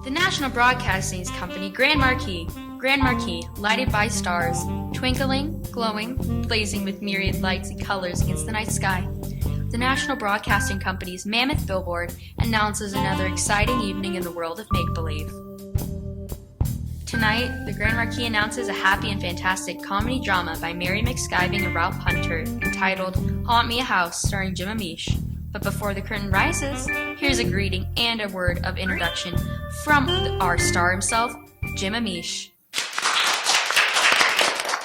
The National Broadcasting Company Grand Marquis, lighted by stars, twinkling, glowing, blazing with myriad lights and colors against the night sky. The National Broadcasting Company's mammoth billboard announces another exciting evening in the world of make-believe. Tonight, the Grand Marquis announces a happy and fantastic comedy drama by Mary McSkiving and Ralph Hunter entitled Haunt Me a House, starring Jim Amish. But before the curtain rises, here's a greeting and a word of introduction from our star himself, Jim Amish.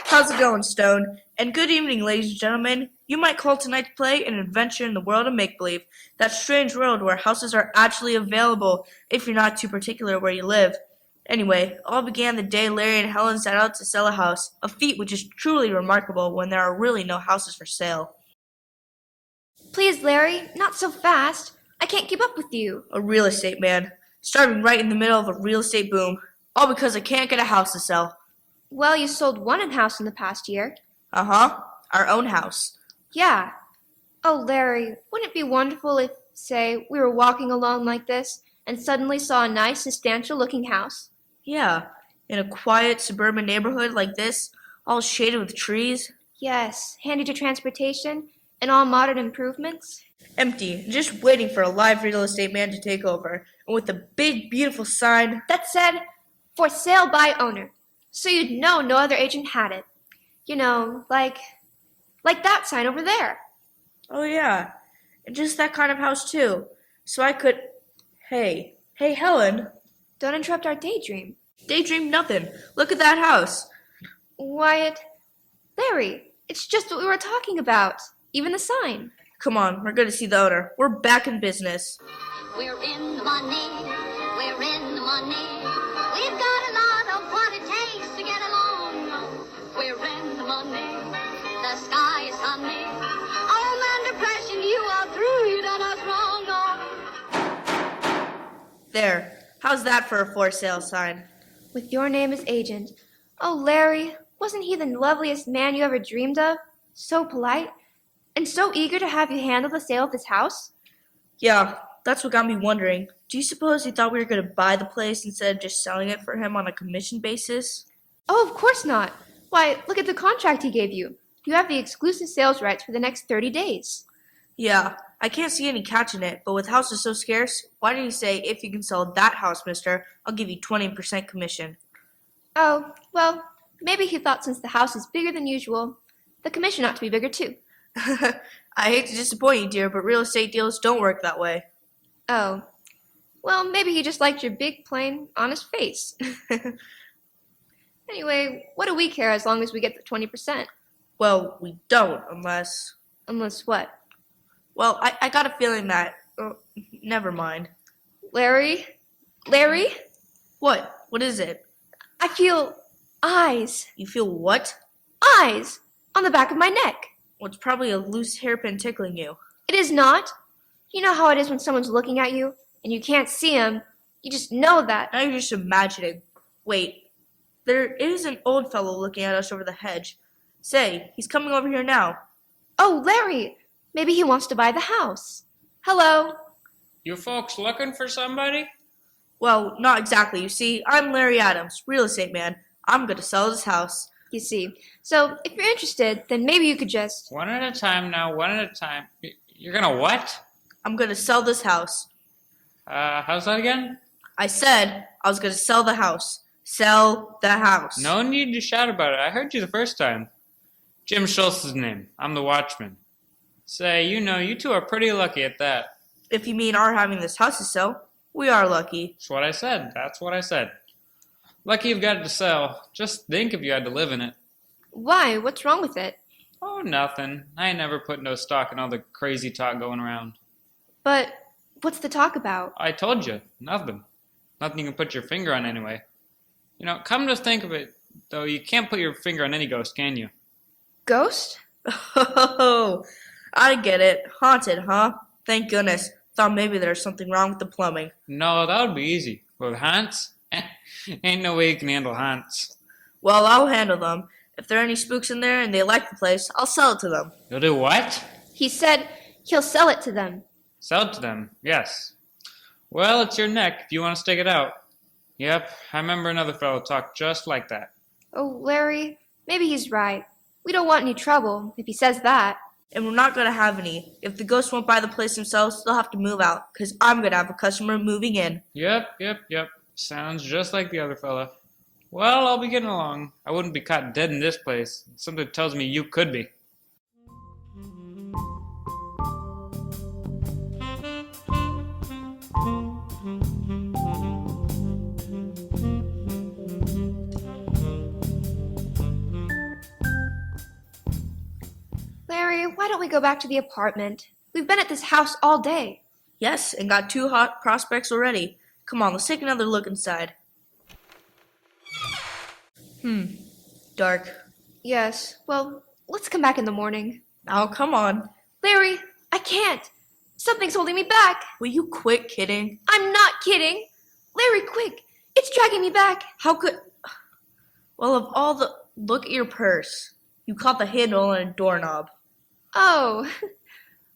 How's it going, Stone? And good evening, ladies and gentlemen. You might call tonight's play an adventure in the world of make-believe, that strange world where houses are actually available if you're not too particular where you live. Anyway, all began the day Larry and Helen set out to sell a house, a feat which is truly remarkable when there are really no houses for sale. Please, Larry, not so fast. I can't keep up with you. A real estate man, starting right in the middle of a real estate boom, all because I can't get a house to sell. Well, you sold one house in the past year. Uh-huh, our own house. Yeah. Oh, Larry, wouldn't it be wonderful if, say, we were walking along like this and suddenly saw a nice, substantial-looking house? Yeah, in a quiet suburban neighborhood like this, all shaded with trees. Yes, handy to transportation and all modern improvements. Empty, just waiting for a live real estate man to take over, and with a big, beautiful sign that said, for sale by owner, so you'd know no other agent had it. You know, like that sign over there. Oh yeah, and just that kind of house too, so I could... Hey, Helen. Don't interrupt our daydream. Daydream nothing. Look at that house. Wyatt, Larry, it's just what we were talking about. Even the sign. Come on, we're going to see the owner. We're back in business. We're in the money. We're in the money. We've got a lot of what it takes to get along. We're in the money. The sky is sunny. Oh, man, depression, you are through. You done us wrong. There. How's that for a for sale sign? With your name as agent. Oh, Larry, wasn't he the loveliest man you ever dreamed of? So polite. And so eager to have you handle the sale of this house? Yeah, that's what got me wondering. Do you suppose he thought we were going to buy the place instead of just selling it for him on a commission basis? Oh, of course not. Why, look at the contract he gave you. You have the exclusive sales rights for the next 30 days. Yeah, I can't see any catch in it, but with houses so scarce, why did he say, if you can sell that house, mister, I'll give you 20% commission? Oh, well, maybe he thought since the house is bigger than usual, the commission ought to be bigger too. I hate to disappoint you, dear, but real estate deals don't work that way. Oh. Well, maybe he just liked your big, plain, honest face. Anyway, what do we care as long as we get the 20%? Well, we don't, unless... Unless what? Well, I got a feeling that... never mind. Larry? Larry? What? What is it? I feel eyes. You feel what? Eyes! On the back of my neck. Well, it's probably a loose hairpin tickling you. It is not. You know how it is when someone's looking at you, and you can't see him. You just know that. Now you're just imagining. Wait, there is an old fellow looking at us over the hedge. Say, he's coming over here now. Oh, Larry! Maybe he wants to buy the house. Hello? You folks looking for somebody? Well, not exactly. You see, I'm Larry Adams, real estate man. I'm going to sell this house. You see. So, if you're interested, then maybe you could just... One at a time now, one at a time. You're gonna what? I'm going to sell this house. How's that again? I said I was going to sell the house. Sell the house. No need to shout about it. I heard you the first time. Jim Schultz is name. I'm the watchman. Say, you two are pretty lucky at that. If you mean our having this house to sell, we are lucky. That's what I said. That's what I said. Lucky you've got it to sell. Just think if you had to live in it. Why? What's wrong with it? Oh, nothing. I ain't never put no stock in all the crazy talk going around. But what's the talk about? I told you. Nothing. Nothing you can put your finger on anyway. Come to think of it, though, you can't put your finger on any ghost, can you? Ghost? Oh, I get it. Haunted, huh? Thank goodness. Thought maybe there's something wrong with the plumbing. No, that would be easy. With haunts? Ain't no way you can handle haunts. Well, I'll handle them. If there are any spooks in there and they like the place, I'll sell it to them. You'll do what? He said he'll sell it to them. Sell it to them, yes. Well, it's your neck if you want to stick it out. Yep, I remember another fellow talked just like that. Oh, Larry, maybe he's right. We don't want any trouble if he says that. And we're not going to have any. If the ghosts won't buy the place themselves, they'll have to move out, because I'm going to have a customer moving in. Yep. Sounds just like the other fella. Well, I'll be getting along. I wouldn't be caught dead in this place. Something tells me you could be. Larry, why don't we go back to the apartment? We've been at this house all day. Yes, and got 2 hot prospects already. Come on, let's take another look inside. Dark. Yes, well, let's come back in the morning. Now, come on. Larry, I can't. Something's holding me back. Will you quit kidding? I'm not kidding. Larry, quick. It's dragging me back. How could... Well, of all the... Look at your purse. You caught the handle on a doorknob. Oh.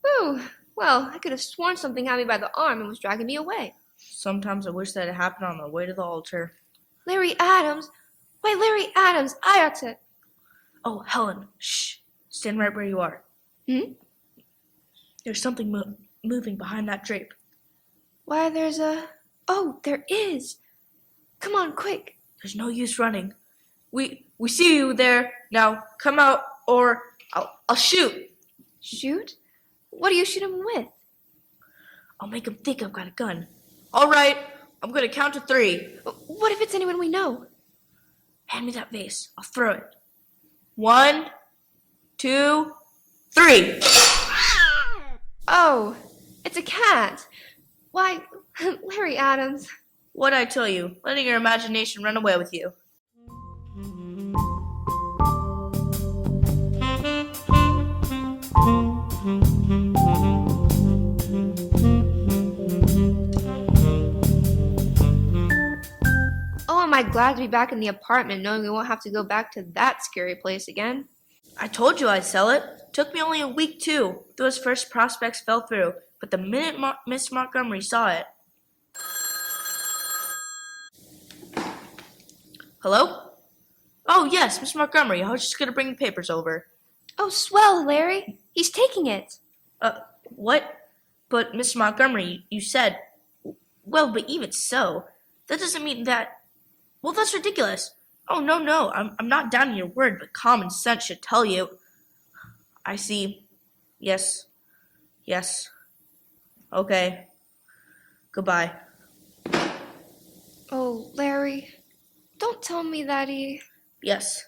Ooh. Well, I could have sworn something had me by the arm and was dragging me away. Sometimes I wish that had happened on the way to the altar. Larry Adams? Why, Larry Adams, I ought to... Oh, Helen, shh. Stand right where you are. There's something moving behind that drape. Why, there's a... Oh, there is. Come on, quick. There's no use running. We see you there. Now, come out or I'll shoot. Shoot? What do you shoot him with? I'll make him think I've got a gun. All right, I'm going to count to 3. What if it's anyone we know? Hand me that vase. I'll throw it. 1, 2, 3. Oh, it's a cat. Why, Larry Adams. What'd I tell you? Letting your imagination run away with you. Oh, am I glad to be back in the apartment knowing we won't have to go back to that scary place again. I told you I'd sell it. Took me only a week, too. Those first prospects fell through, but the minute Miss Montgomery saw it... Hello? Oh, yes, Miss Montgomery. I was just going to bring the papers over. Oh, swell, Larry. He's taking it. What? But, Miss Montgomery, you said... Well, but even so, that doesn't mean that... Well, that's ridiculous. Oh, no, I'm not doubting your word, but common sense should tell you. I see. Yes. Okay. Goodbye. Oh, Larry, don't tell me that he... Yes,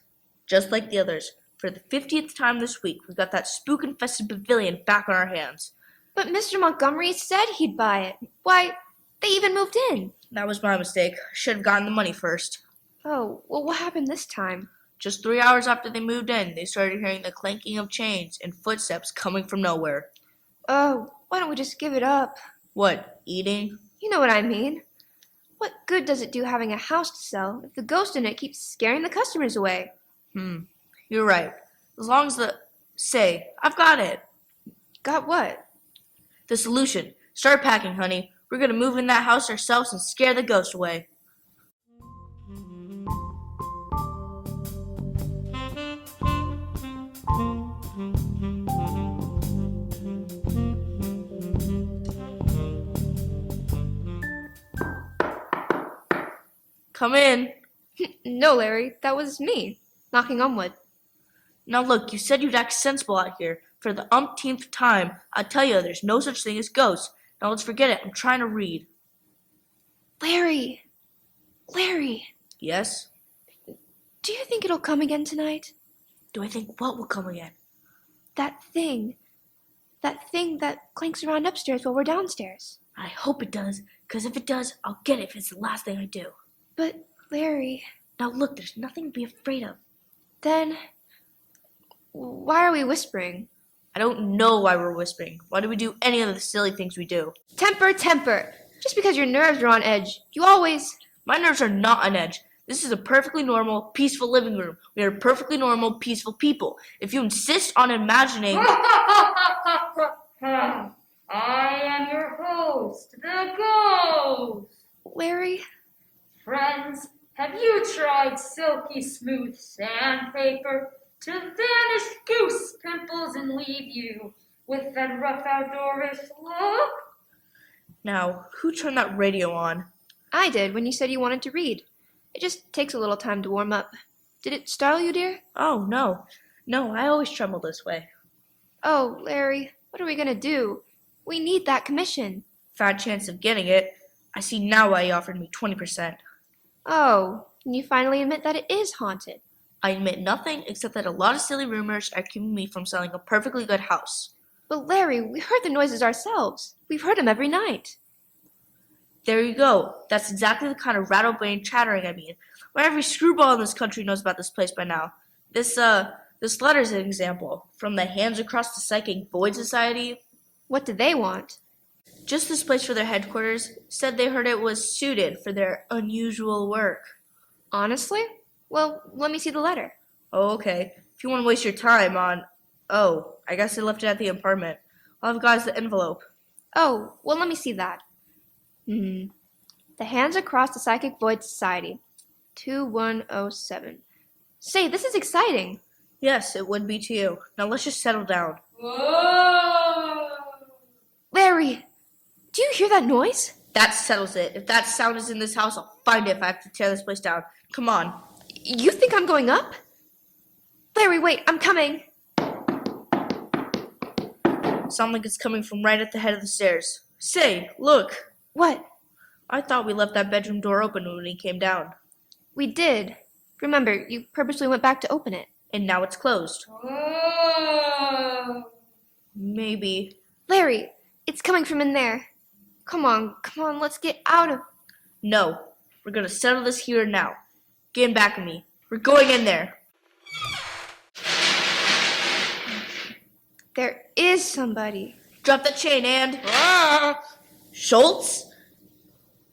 just like the others. For the 50th time this week, we've got that spook-infested pavilion back on our hands. But Mr. Montgomery said he'd buy it. Why, they even moved in. That was my mistake. I should have gotten the money first. Oh, well, what happened this time? Just 3 hours after they moved in, they started hearing the clanking of chains and footsteps coming from nowhere. Oh, why don't we just give it up? What, eating? You know what I mean. What good does it do having a house to sell if the ghost in it keeps scaring the customers away? You're right. As long as Say, I've got it. Got what? The solution. Start packing, honey. We're gonna move in that house ourselves and scare the ghost away. Come in. No, Larry, that was me, knocking on wood. Now look, you said you'd act sensible out here. For the umpteenth time, I tell you there's no such thing as ghosts. Now let's forget it. I'm trying to read. Larry! Yes? Do you think it'll come again tonight? Do I think what will come again? That thing that clanks around upstairs while we're downstairs. I hope it does, because if it does, I'll get it if it's the last thing I do. But, Larry... Now look, there's nothing to be afraid of. Then, why are we whispering? I don't know why we're whispering. Why do we do any of the silly things we do? Temper! Just because your nerves are on edge, you always... My nerves are not on edge. This is a perfectly normal, peaceful living room. We are perfectly normal, peaceful people. If you insist on imagining... I am your host, the ghost. Larry, Friends, have you tried silky smooth sandpaper to vanish goose pimples and leave you with that rough outdoorish look? Now, who turned that radio on? I did when you said you wanted to read. It just takes a little time to warm up. Did it startle you, dear? Oh, no. No, I always tremble this way. Oh, Larry, what are we going to do? We need that commission. Fat chance of getting it. I see now why he offered me 20%. Oh, can you finally admit that it is haunted? I admit nothing except that a lot of silly rumors are keeping me from selling a perfectly good house. But Larry, we heard the noises ourselves. We've heard them every night. There you go. That's exactly the kind of rattle-brained chattering I mean. Why every screwball in this country knows about this place by now. This letter's an example. From the Hands Across the Psychic Void Society. What do they want? Just this place for their headquarters. Said they heard it was suited for their unusual work. Honestly? Well, let me see the letter. Oh, okay. If you want to waste your time on... Oh, I guess I left it at the apartment. I'll have guys the envelope. Oh, well, let me see that. The Hands Across the Psychic Void Society. 2107. Say, this is exciting. Yes, it would be to you. Now let's just settle down. Whoa! Larry, do you hear that noise? That settles it. If that sound is in this house, I'll find it if I have to tear this place down. Come on. You think I'm going up? Larry, wait, I'm coming. Sound like it's coming from right at the head of the stairs. Say, look. What? I thought we left that bedroom door open when he came down. We did. Remember, you purposely went back to open it. And now it's closed. Whoa! Maybe. Larry, it's coming from in there. Come on, let's get out of... No. We're gonna settle this here and now. Get back of me. We're going in there. There is somebody. Drop that chain and... Ah! Schultz?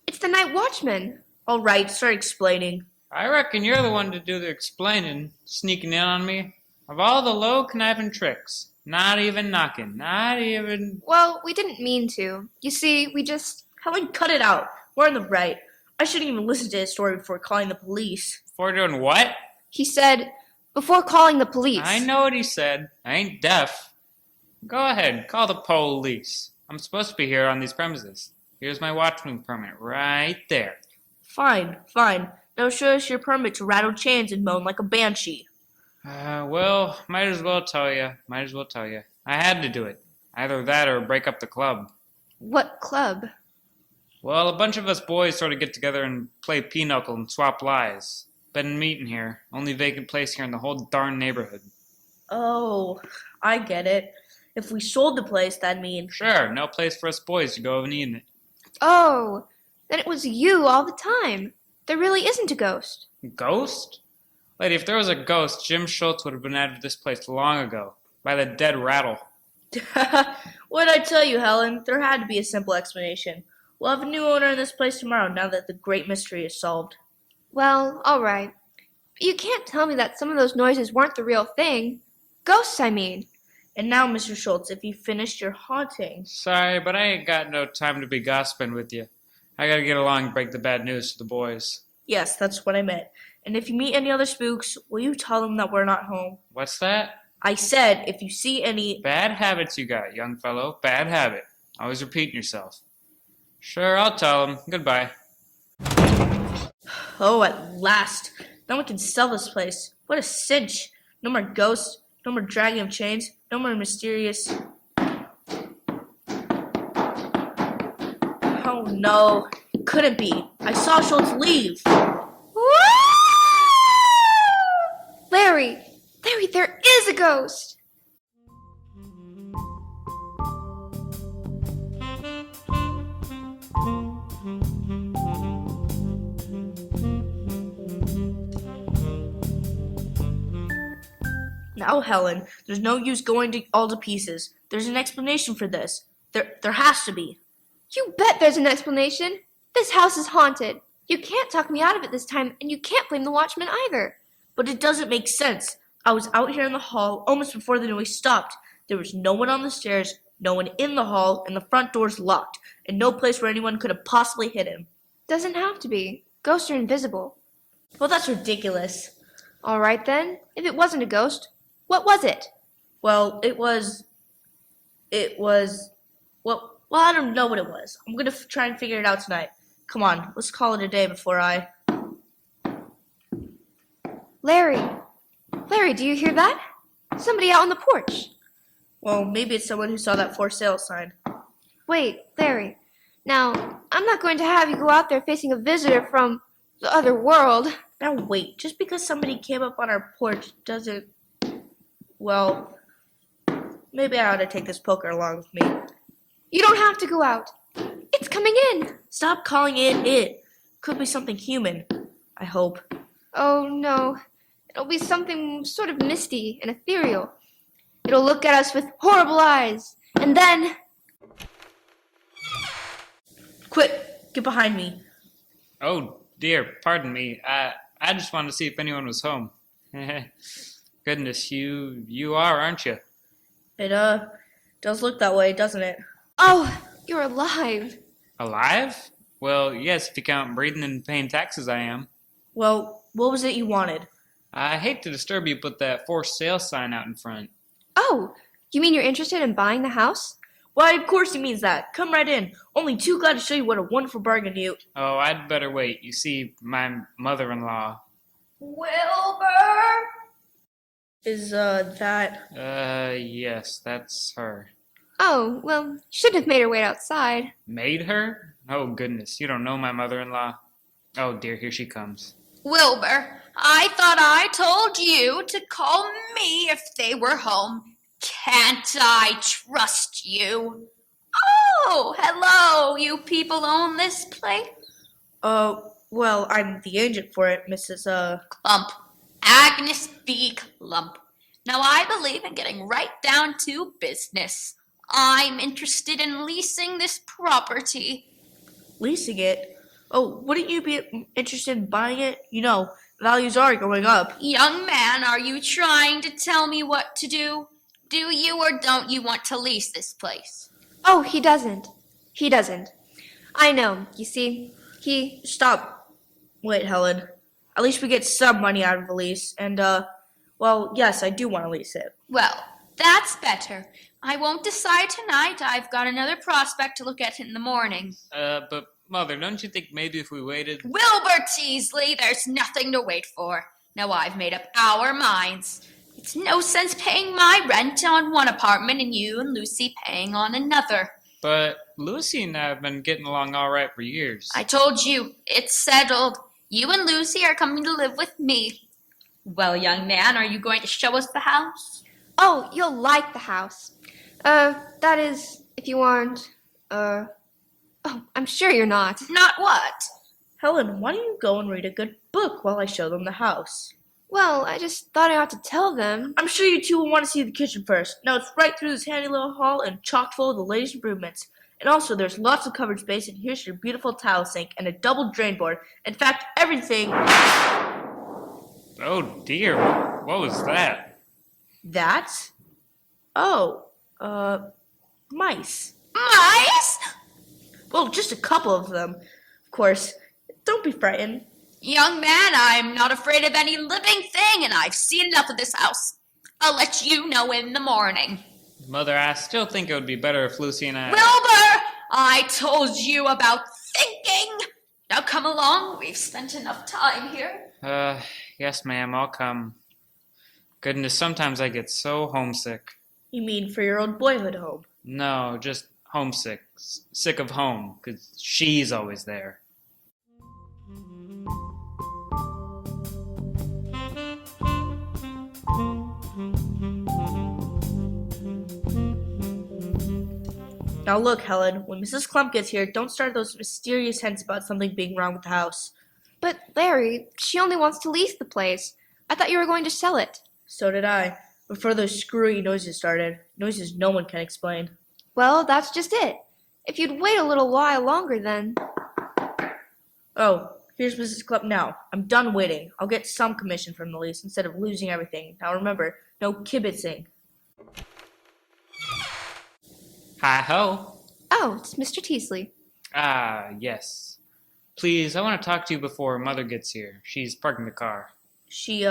It's the night watchman. All right, start explaining. I reckon you're the one to do the explaining, sneaking in on me. Of all the low conniving tricks, not even knocking, not even... Well, we didn't mean to. You see, we just... Helen, cut it out. We're in the right. I shouldn't even listen to his story before calling the police. Before doing what? He said, before calling the police. I know what he said. I ain't deaf. Go ahead, call the police. I'm supposed to be here on these premises. Here's my watchman permit right there. Fine. Now show us your permit to rattle chains and moan like a banshee. Well, might as well tell you. I had to do it. Either that or break up the club. What club? Well, a bunch of us boys sort of get together and play pinochle and swap lies. Been meeting here. Only vacant place here in the whole darn neighborhood. Oh, I get it. If we sold the place, that'd mean... Sure, no place for us boys to go of an evening. Oh, then it was you all the time. There really isn't a ghost. Ghost? Lady, if there was a ghost, Jim Schultz would have been out of this place long ago. By the dead rattle. What'd I tell you, Helen? There had to be a simple explanation. We'll have a new owner in this place tomorrow now that the great mystery is solved. Well, all right. But you can't tell me that some of those noises weren't the real thing. Ghosts, I mean. And now, Mr. Schultz, if you finished your haunting... Sorry, but I ain't got no time to be gossiping with you. I gotta get along and break the bad news to the boys. Yes, that's what I meant. And if you meet any other spooks, will you tell them that we're not home? What's that? I said, if you see any... Bad habits you got, young fellow. Bad habit. Always repeating yourself. Sure, I'll tell them. Goodbye. Oh, at last. Now we can sell this place. What a cinch. No more ghosts. No more dragging of chains. No more mysterious... Oh, no. It couldn't be. I saw Schultz leave. Larry, there is a ghost. Now, Helen, there's no use going all to pieces. There's an explanation for this. There has to be. You bet there's an explanation. This house is haunted. You can't talk me out of it this time, and you can't blame the watchman either. But it doesn't make sense. I was out here in the hall almost before the noise stopped. There was no one on the stairs, no one in the hall, and the front door's locked, and no place where anyone could have possibly hid him. Doesn't have to be. Ghosts are invisible. Well, that's ridiculous. All right then. If it wasn't a ghost, what was it? Well, well, I don't know what it was. I'm gonna try and figure it out tonight. Come on, let's call it a day before I... Larry. Larry, do you hear that? Somebody out on the porch. Well, maybe it's someone who saw that for sale sign. Wait, Larry. Now, I'm not going to have you go out there facing a visitor from the other world. Now wait, just because somebody came up on our porch doesn't... Well, maybe I ought to take this poker along with me. You don't have to go out. It's coming in. Stop calling it it. Could be something human. I hope. Oh, no. It'll be something sort of misty and ethereal. It'll look at us with horrible eyes. And then... Quick, get behind me. Oh dear, pardon me. I just wanted to see if anyone was home. Goodness, you are, aren't you? It, does look that way, doesn't it? Oh, you're alive. Alive? Well, yes, if you count breathing and paying taxes, I am. Well, what was it you wanted? I hate to disturb you, but that for sale sign out in front. Oh, you mean you're interested in buying the house? Why, of course he means that. Come right in. Only too glad to show you what a wonderful bargain you... Oh, I'd better wait. You see, my mother-in-law. Wilbur! Is, that... Yes, that's her. Oh, well, you shouldn't have made her wait outside. Made her? Oh, goodness, you don't know my mother-in-law. Oh, dear, here she comes. Wilbur, I thought I told you to call me if they were home. Can't I trust you? Oh, hello, you people own this place? Well, I'm the agent for it, Mrs., Clump. Agnes B. Clump. Now I believe in getting right down to business. I'm interested in leasing this property. Leasing it? Oh, wouldn't you be interested in buying it? You know, values are going up. Young man, are you trying to tell me what to do? Do you or don't you want to lease this place? Oh, he doesn't. He doesn't. I know. You see, he... Stop. Wait, Helen. At least we get some money out of the lease, and, well, yes, I do want to lease it. Well, that's better. I won't decide tonight. I've got another prospect to look at in the morning. But, Mother, don't you think maybe if we waited... Wilbur Teasley, there's nothing to wait for. Now I've made up our minds. It's no sense paying my rent on one apartment and you and Lucy paying on another. But Lucy and I have been getting along all right for years. I told you, it's settled. You and Lucy are coming to live with me. Well, young man, are you going to show us the house? Oh, you'll like the house. That is, if you aren't, oh, I'm sure you're not. Not what? Helen, why don't you go and read a good book while I show them the house? Well, I just thought I ought to tell them. I'm sure you two will want to see the kitchen first. Now it's right through this handy little hall and chock full of the latest improvements. And also, there's lots of covered space, and here's your beautiful tile sink and a double drain board. In fact, everything... Oh, dear. What was that? That? Oh, mice. Mice? Well, just a couple of them. Of course, don't be frightened. Young man, I'm not afraid of any living thing, and I've seen enough of this house. I'll let you know in the morning. Mother, I still think it would be better if Lucy and I... Wilbur, I told you about thinking. Now come along. We've spent enough time here. Yes, ma'am, I'll come. Goodness, sometimes I get so homesick. You mean for your old boyhood home? No, just homesick. Sick of home, 'cause she's always there. Now look, Helen, when Mrs. Clump gets here, don't start those mysterious hints about something being wrong with the house. But, Larry, she only wants to lease the place. I thought you were going to sell it. So did I, before those screwy noises started. Noises no one can explain. Well, that's just it. If you'd wait a little while longer, then... Oh, here's Mrs. Clump now. I'm done waiting. I'll get some commission from the lease instead of losing everything. Now remember, no kibitzing. Hi-ho. Oh, it's Mr. Teasley. Ah, yes. please, I want to talk to you before Mother gets here. She's parking the car. She,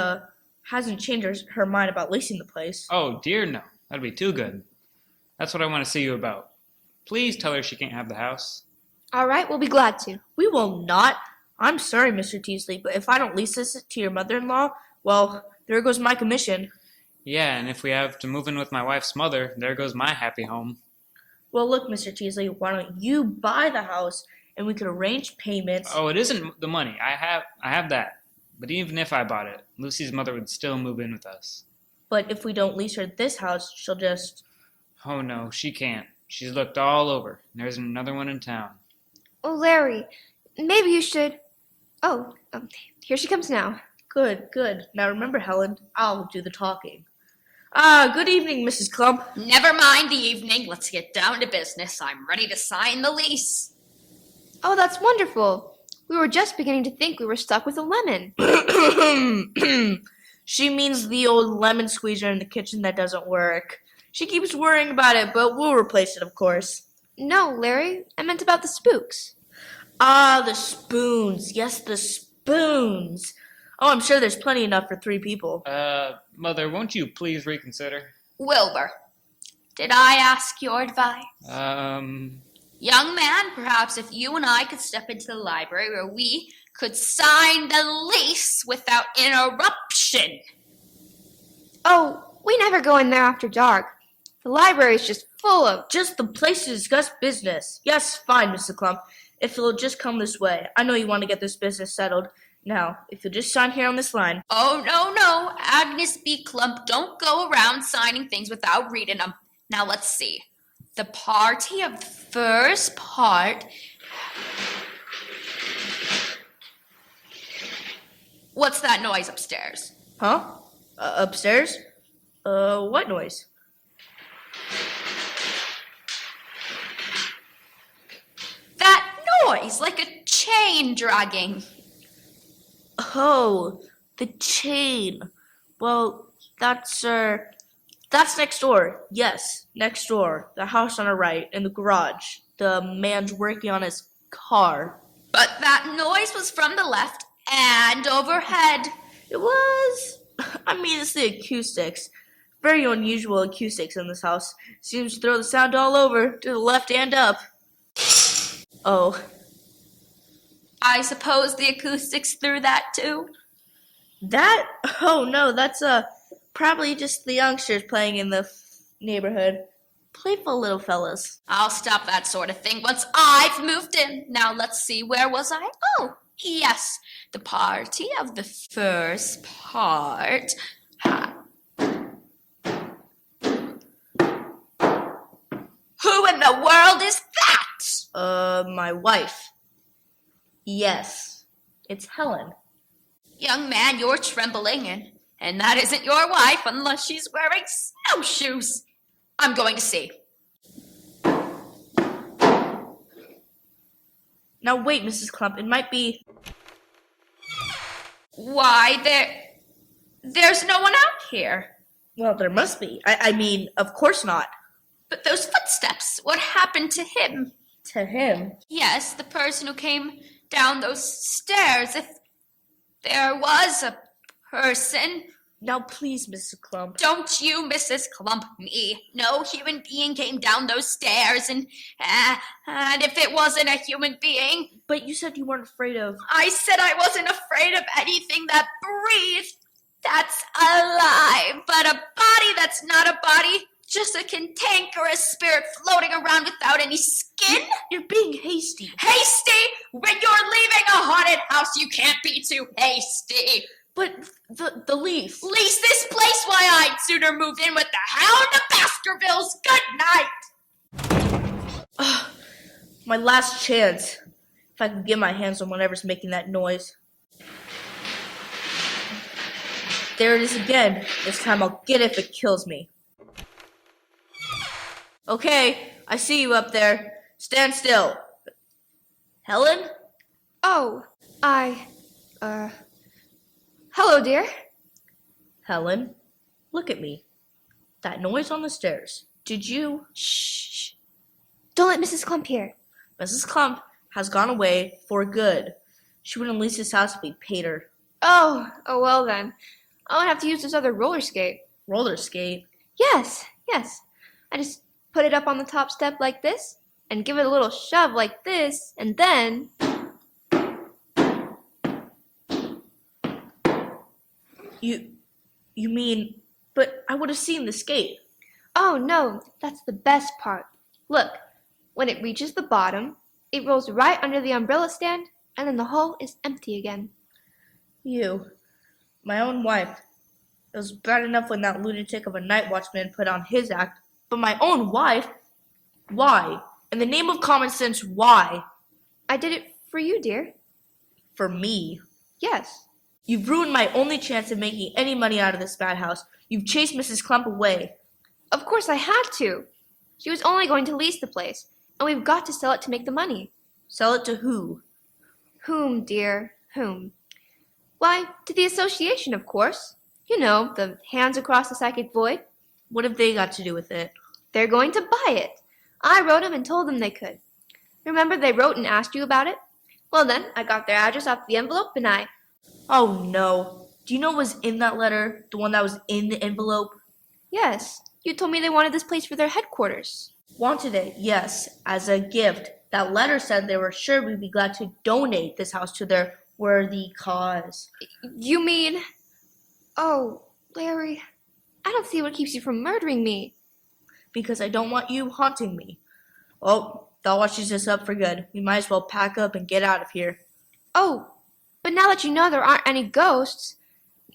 hasn't changed her mind about leasing the place. Oh, dear no. That'd be too good. That's what I want to see you about. Please tell her she can't have the house. All right, we'll be glad to. We will not. I'm sorry, Mr. Teasley, but if I don't lease this to your mother-in-law, well, there goes my commission. Yeah, and if we have to move in with my wife's mother, there goes my happy home. Well, look, Mr. Teasley, why don't you buy the house and we could arrange payments? Oh, it isn't the money. I have that. But even if I bought it, Lucy's mother would still move in with us. But if we don't lease her this house, she'll just... Oh no, she can't. She's looked all over. There isn't another one in town. Oh, Larry, maybe you should... Oh, here she comes now. Good, good. Now remember, Helen, I'll do the talking. Ah, good evening, Mrs. Clump. Never mind the evening. Let's get down to business. I'm ready to sign the lease. Oh, that's wonderful. We were just beginning to think we were stuck with a lemon. She means the old lemon squeezer in the kitchen that doesn't work. She keeps worrying about it, but we'll replace it, of course. No, Larry, I meant about the spooks. Ah, the spoons. Yes, the spoons. Oh, I'm sure there's plenty enough for 3 people. Mother, won't you please reconsider? Wilbur, did I ask your advice? Young man, perhaps if you and I could step into the library where we could sign the lease without interruption. Oh, we never go in there after dark. The library is just full of... Just the place to discuss business. Yes, fine, Mr. Clump. If you'll just come this way. I know you want to get this business settled. Now, if you'll just sign here on this line. Oh, no. Agnes B. Clump, don't go around signing things without reading them. Now, let's see. The party of the first part... What's that noise upstairs? Huh? Upstairs? What noise? That noise, like a chain dragging. Oh, the chain. Well, that's next door. Yes, next door. The house on the right, in the garage. The man's working on his car. But that noise was from the left and overhead. It was... it's the acoustics. Very unusual acoustics in this house. Seems to throw the sound all over, to the left and up. Oh. I suppose the acoustics threw that too? That? Oh no, that's probably just the youngsters playing in the neighborhood. Playful little fellas. I'll stop that sort of thing once I've moved in. Now let's see, where was I? Oh, yes, the party of the first part. Who in the world is that? My wife. Yes, it's Helen. Young man, you're trembling, and that isn't your wife unless she's wearing snowshoes. I'm going to see. Now wait, Mrs. Clump, it might be... Why, there's no one out here. Well, there must be. I mean, of course not. But those footsteps, what happened to him? To him? Yes, the person who came down those stairs. If there was a person... Now please, Mrs. Clump. Don't you, Mrs. Clump, me. No human being came down those stairs, and if it wasn't a human being... But you said you weren't afraid of... I said I wasn't afraid of anything that breathed. That's alive. But a body that's not a body, just a cantankerous spirit floating around without any skin? You're being hasty. Hasty? When you're leaving a haunted house, you can't be too hasty. But the lease. Lease this place? Why, I'd sooner move in with the Hound of Baskervilles. Good night. My last chance. If I can get my hands on whatever's making that noise. There it is again. This time I'll get it if it kills me. Okay, I see you up there. Stand still. Helen? Oh, hello, dear. Helen, look at me. That noise on the stairs. Did you... Shh. Don't let Mrs. Clump hear. Mrs. Clump has gone away for good. She wouldn't lease this house if we paid her. Oh, well then. I won't have to use this other roller skate. Roller skate? Yes. I just put it up on the top step like this, and give it a little shove like this, and then... You mean, but I would have seen the skate. Oh no, that's the best part. Look, when it reaches the bottom, it rolls right under the umbrella stand, and then the hole is empty again. My own wife. It was bad enough when that lunatic of a night watchman put on his act, but my own wife? Why? In the name of common sense, why? I did it for you, dear. For me. Yes. You've ruined my only chance of making any money out of this bad house. You've chased Mrs. Clump away. Of course I had to. She was only going to lease the place, and we've got to sell it to make the money. Sell it to who? Whom, dear, whom? Why, to the association, of course. You know, the Hands Across the Psychic Void. What have they got to do with it? They're going to buy it. I wrote them and told them they could. Remember they wrote and asked you about it? Well then, I got their address off the envelope and I... Oh no. Do you know what was in that letter? The one that was in the envelope? Yes, you told me they wanted this place for their headquarters. Wanted it, yes, as a gift. That letter said they were sure we'd be glad to donate this house to their worthy cause. You mean... Oh, Larry, I don't see what keeps you from murdering me. Because I don't want you haunting me. Oh, that washes this up for good. We might as well pack up and get out of here. Oh, but now that you know there aren't any ghosts,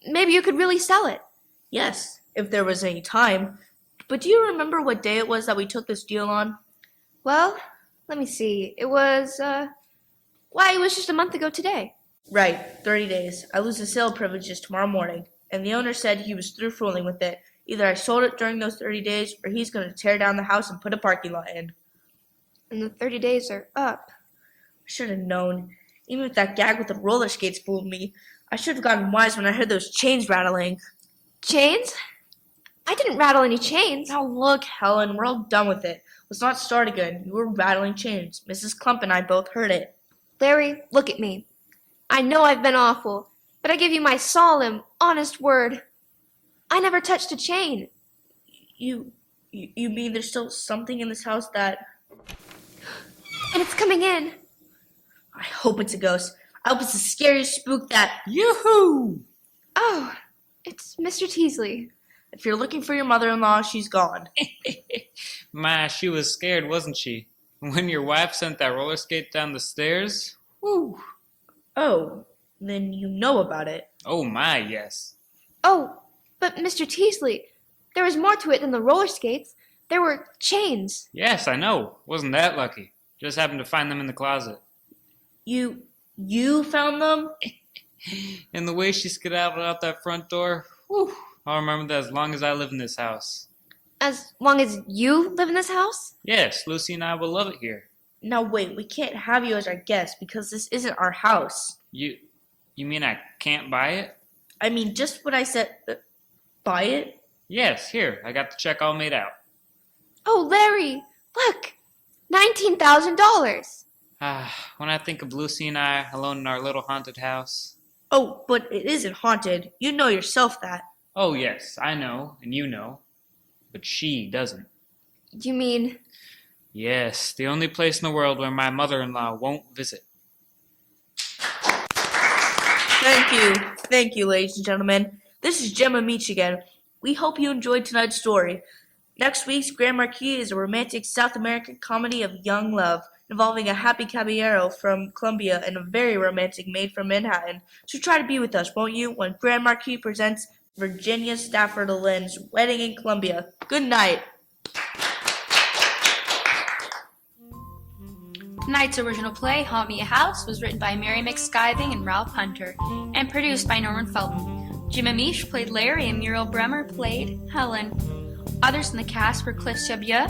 maybe you could really sell it. Yes, if there was any time. But do you remember what day it was that we took this deal on? Well, let me see. It was just a month ago today. Right, 30 days. I lose the sale privileges tomorrow morning. And the owner said he was through fooling with it. Either I sold it during those 30 days, or he's going to tear down the house and put a parking lot in. And the 30 days are up. I should have known. Even if that gag with the roller skates fooled me, I should have gotten wise when I heard those chains rattling. Chains? I didn't rattle any chains. Now look, Helen, we're all done with it. Let's not start again. You were rattling chains. Mrs. Clump and I both heard it. Larry, look at me. I know I've been awful, but I give you my solemn, honest word. I never touched a chain. You mean there's still something in this house that... And it's coming in. I hope it's a ghost. I hope it's the scariest spook that... Yoo-hoo! Oh, it's Mr. Teasley. If you're looking for your mother-in-law, she's gone. My, she was scared, wasn't she? When your wife sent that roller skate down the stairs? Whew. Oh, then you know about it. Oh my, yes. Oh, but Mr. Teasley, there was more to it than the roller skates. There were chains. Yes, I know. Wasn't that lucky. Just happened to find them in the closet. You found them? And the way she skedaddled out that front door, whew, I'll remember that as long as I live in this house. As long as you live in this house? Yes, Lucy and I will love it here. Now wait, we can't have you as our guest because this isn't our house. You mean I can't buy it? I mean, just what I said. Buy it? Yes, here, I got the check all made out. Oh, Larry, look, $19,000. When I think of Lucy and I alone in our little haunted house. Oh, but it isn't haunted. You know yourself that. Oh, yes, I know, and you know. But she doesn't. You mean... Yes, the only place in the world where my mother-in-law won't visit. Thank you, ladies and gentlemen. This is Gemma Meach again. We hope you enjoyed tonight's story. Next week's Grand Marquis is a romantic South American comedy of young love, involving a happy caballero from Colombia and a very romantic maid from Manhattan. So try to be with us, won't you, when Grand Marquis presents Virginia Stafford Lynn's Wedding in Columbia. Good night. Tonight's original play, Haunt Me a House, was written by Mary McSkyving and Ralph Hunter, and produced by Norman Felton. Jim Amish played Larry, and Muriel Bremer played Helen. Others in the cast were Cliff Chebieux,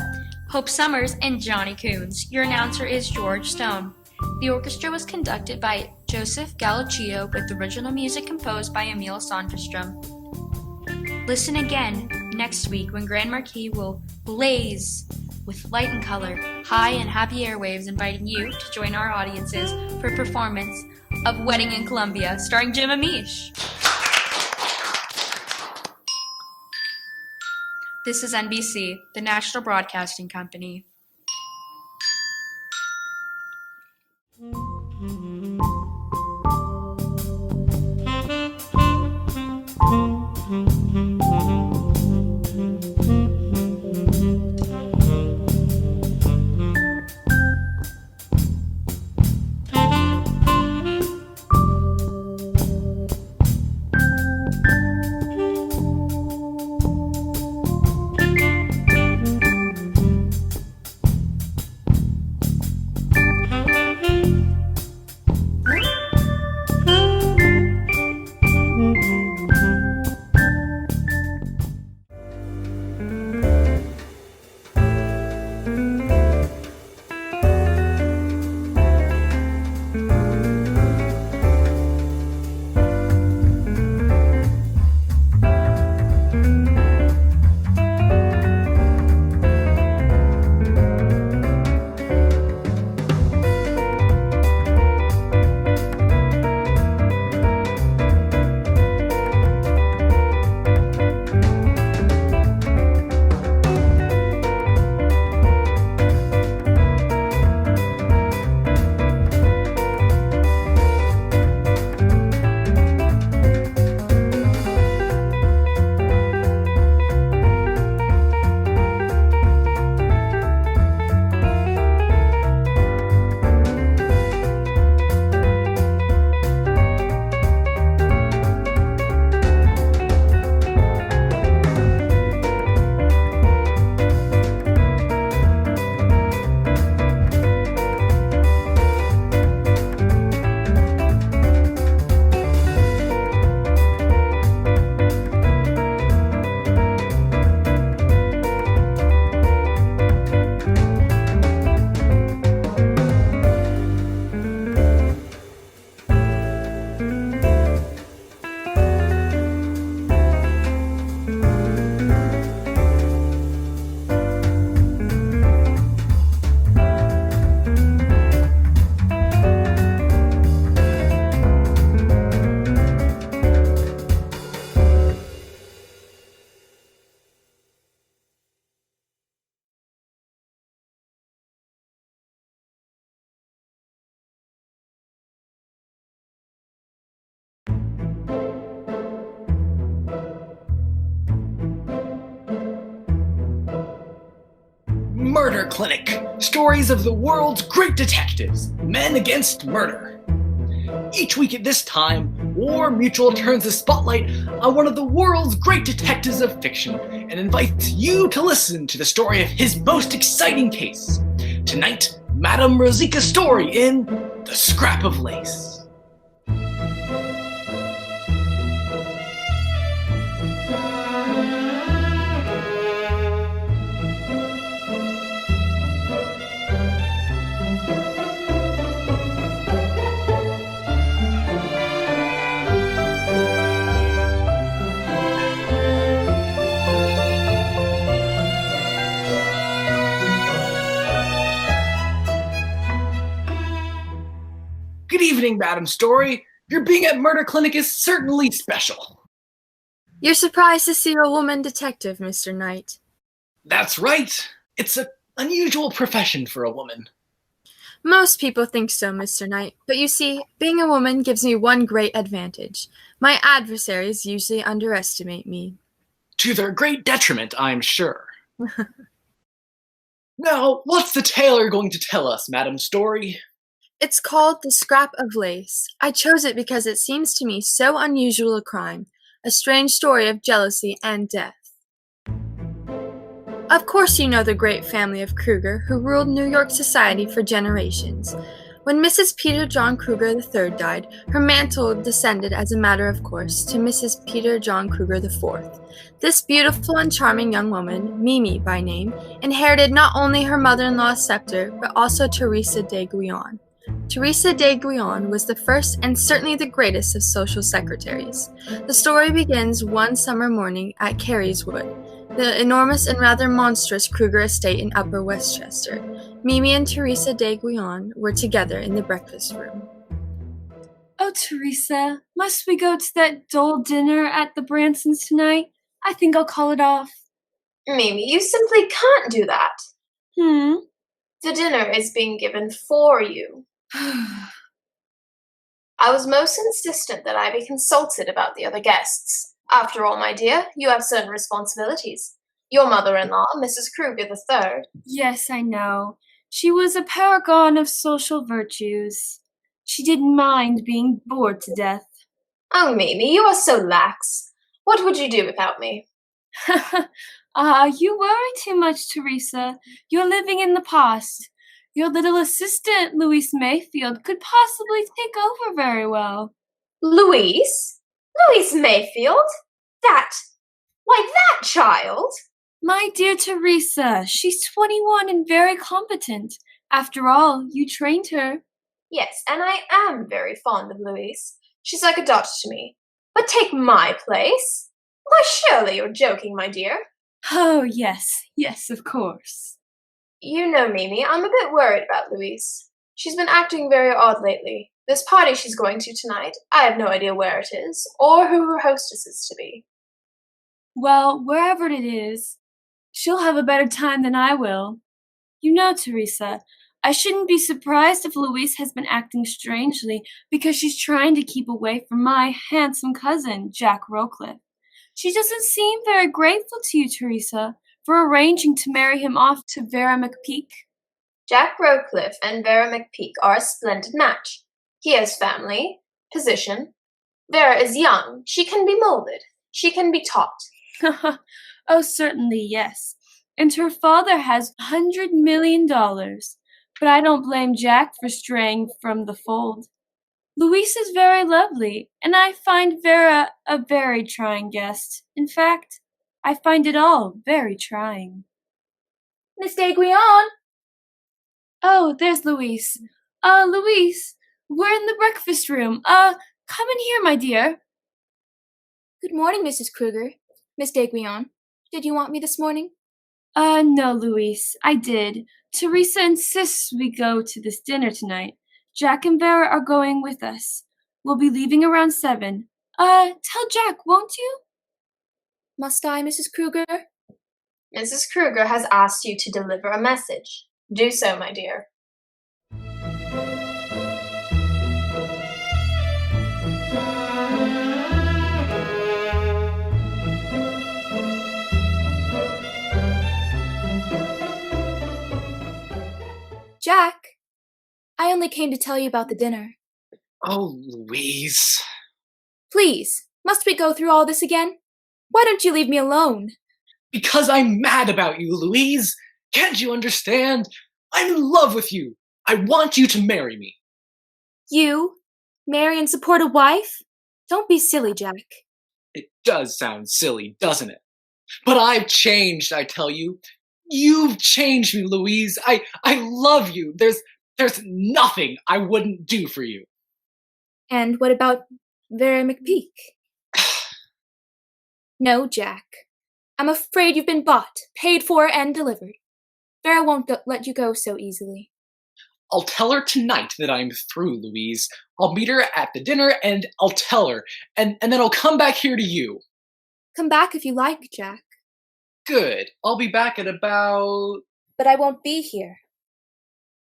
Hope Summers, and Johnny Coons. Your announcer is George Stone. The orchestra was conducted by Joseph Galluccio, with original music composed by Emil Sandrstrom. Listen again next week when Grand Marquis will blaze with light and color, high and happy airwaves inviting you to join our audiences for a performance of Wedding in Columbia starring Jim Amish. This is NBC, the National Broadcasting Company. Murder Clinic, stories of the world's great detectives, men against murder. Each week at this time, War Mutual turns the spotlight on one of the world's great detectives of fiction and invites you to listen to the story of his most exciting case. Tonight, Madame Rosika's story in The Scrap of Lace. Good evening, Madam Story. Your being at Murder Clinic is certainly special. You're surprised to see a woman detective, Mr. Knight. That's right. It's an unusual profession for a woman. Most people think so, Mr. Knight, but you see, being a woman gives me one great advantage. My adversaries usually underestimate me. To their great detriment, I'm sure. Now, what's the tale you're going to tell us, Madam Story? It's called The Scrap of Lace. I chose it because it seems to me so unusual a crime, a strange story of jealousy and death. Of course you know the great family of Kruger, who ruled New York society for generations. When Mrs. Peter John Kruger III died, her mantle descended as a matter of course to Mrs. Peter John Kruger IV. This beautiful and charming young woman, Mimi by name, inherited not only her mother-in-law's scepter, but also Teresa de Guion. Teresa de Guion was the first and certainly the greatest of social secretaries. The story begins one summer morning at Caryswood. the enormous and rather monstrous Kruger estate in Upper Westchester. Mimi and Teresa de Guion were together in the breakfast room. Oh, Teresa, must we go to that dull dinner at the Bransons tonight? I think I'll call it off. Mimi, you simply can't do that. The dinner is being given for you. I was most insistent that I be consulted about the other guests. After all, my dear, you have certain responsibilities. Your mother-in-law, Mrs. Kruger III. Yes, I know. She was a paragon of social virtues. She didn't mind being bored to death. Oh, Mimi, you are so lax. What would you do without me? You worry too much, Teresa. You're living in the past. Your little assistant, Louise Mayfield, could possibly take over very well. Louise? Louise Mayfield? Why that child? My dear Teresa, she's 21 and very competent. After all, you trained her. Yes, and I am very fond of Louise. She's like a daughter to me. But take my place? Why, surely you're joking, my dear. Oh, yes, of course. You know, Mimi, I'm a bit worried about Louise. She's been acting very odd lately. This party she's going to tonight, I have no idea where it is, or who her hostess is to be. Well, wherever it is, she'll have a better time than I will. You know, Teresa, I shouldn't be surprised if Louise has been acting strangely because she's trying to keep away from my handsome cousin, Jack Rowcliffe. She doesn't seem very grateful to you, Teresa, for arranging to marry him off to Vera McPeak. Jack Rowcliffe and Vera McPeak are a splendid match. He has family, position. Vera is young. She can be molded. She can be taught. Oh, certainly, yes. And her father has $100 million. But I don't blame Jack for straying from the fold. Louise is very lovely, and I find Vera a very trying guest. In fact, I find it all very trying. Miss de Guion! Oh, there's Louise. Louise, we're in the breakfast room. Come in here, my dear. Good morning, Mrs. Kruger. Miss de Guion, did you want me this morning? No, Louise, I did. Teresa insists we go to this dinner tonight. Jack and Vera are going with us. We'll be leaving around 7. Tell Jack, won't you? Must I, Mrs. Kruger? Mrs. Kruger has asked you to deliver a message. Do so, my dear. Jack, I only came to tell you about the dinner. Oh, Louise. Please, must we go through all this again? Why don't you leave me alone? Because I'm mad about you, Louise. Can't you understand? I'm in love with you. I want you to marry me. You? Marry and support a wife? Don't be silly, Jack. It does sound silly, doesn't it? But I've changed, I tell you. You've changed me, Louise. I love you. There's nothing I wouldn't do for you. And what about Vera McPeak? No, Jack. I'm afraid you've been bought, paid for, and delivered. Vera won't let you go so easily. I'll tell her tonight that I'm through, Louise. I'll meet her at the dinner and I'll tell her. And then I'll come back here to you. Come back if you like, Jack. Good. I'll be back at about... But I won't be here.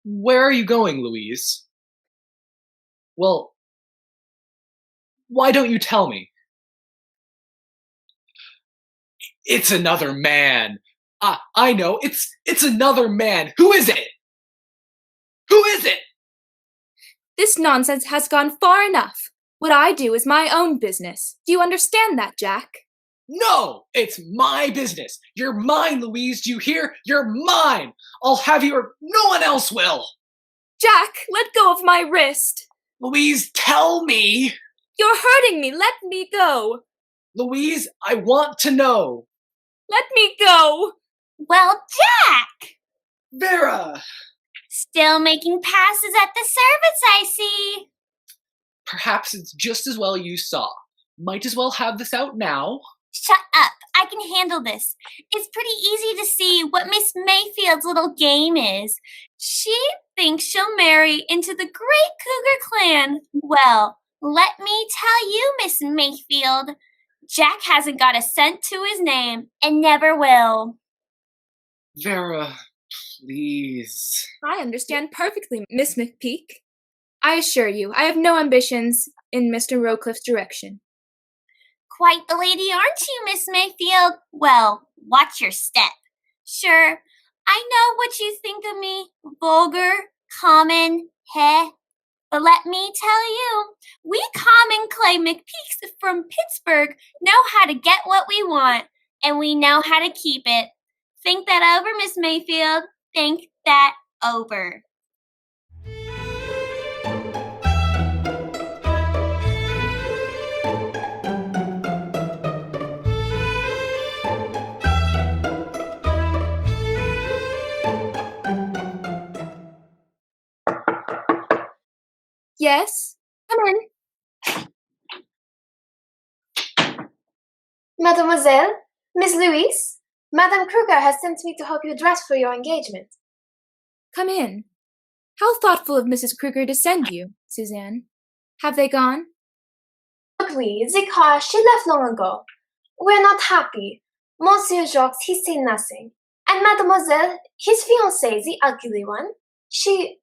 Where are you going, Louise? Well, why don't you tell me? It's another man. I know. It's another man. Who is it? Who is it? This nonsense has gone far enough. What I do is my own business. Do you understand that, Jack? No, it's my business. You're mine, Louise. Do you hear? You're mine. I'll have you or no one else will. Jack, let go of my wrist. Louise, tell me. You're hurting me. Let me go. Louise, I want to know. Let me go. Well, Jack! Vera! Still making passes at the service, I see. Perhaps it's just as well you saw. Might as well have this out now. Shut up. I can handle this. It's pretty easy to see what Miss Mayfield's little game is. She thinks she'll marry into the great Cougar clan. Well, let me tell you, Miss Mayfield, Jack hasn't got a cent to his name and never will. Vera, please. I understand perfectly, Miss McPeak. I assure you, I have no ambitions in Mr. Rowcliffe's direction. Quite the lady, aren't you, Miss Mayfield? Well, watch your step. Sure, I know what you think of me. Vulgar, common, heh. But let me tell you, we common clay McPeaks from Pittsburgh know how to get what we want, and we know how to keep it. Think that over, Miss Mayfield. Think that over. Yes? Come in. Mademoiselle, Miss Louise, Madame Kruger has sent me to help you dress for your engagement. Come in. How thoughtful of Mrs. Kruger to send you, Suzanne. Have they gone? But oui, the car, she left long ago. We're not happy. Monsieur Jacques, he say nothing. And Mademoiselle, his fiancée, the ugly one, she,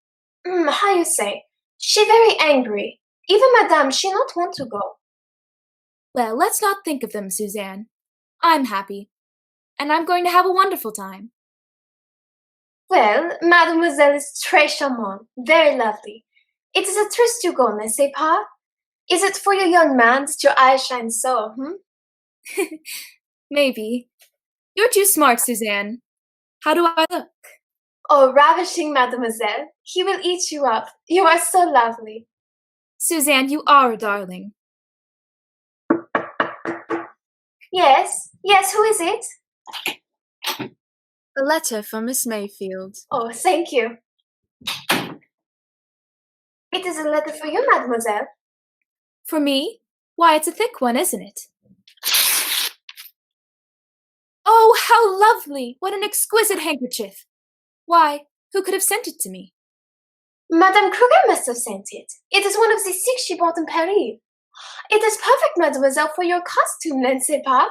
how you say, she very angry. Even Madame, she not want to go. Well, let's not think of them, Suzanne. I'm happy. And I'm going to have a wonderful time. Well, Mademoiselle is très charmante, very lovely. It is a triste you go, n'est-ce pas? Is it for your young man that your eyes shine so, Maybe. You're too smart, Suzanne. How do I look? Oh, ravishing, Mademoiselle. He will eat you up. You are so lovely. Suzanne, you are a darling. Yes, who is it? A letter from Miss Mayfield. Oh, thank you. It is a letter for you, Mademoiselle. For me? Why, it's a thick one, isn't it? Oh, how lovely! What an exquisite handkerchief! Why, who could have sent it to me? Madame Kruger must have sent it. It is one of the 6 she bought in Paris. It is perfect, Mademoiselle, for your costume, n'est-ce pas?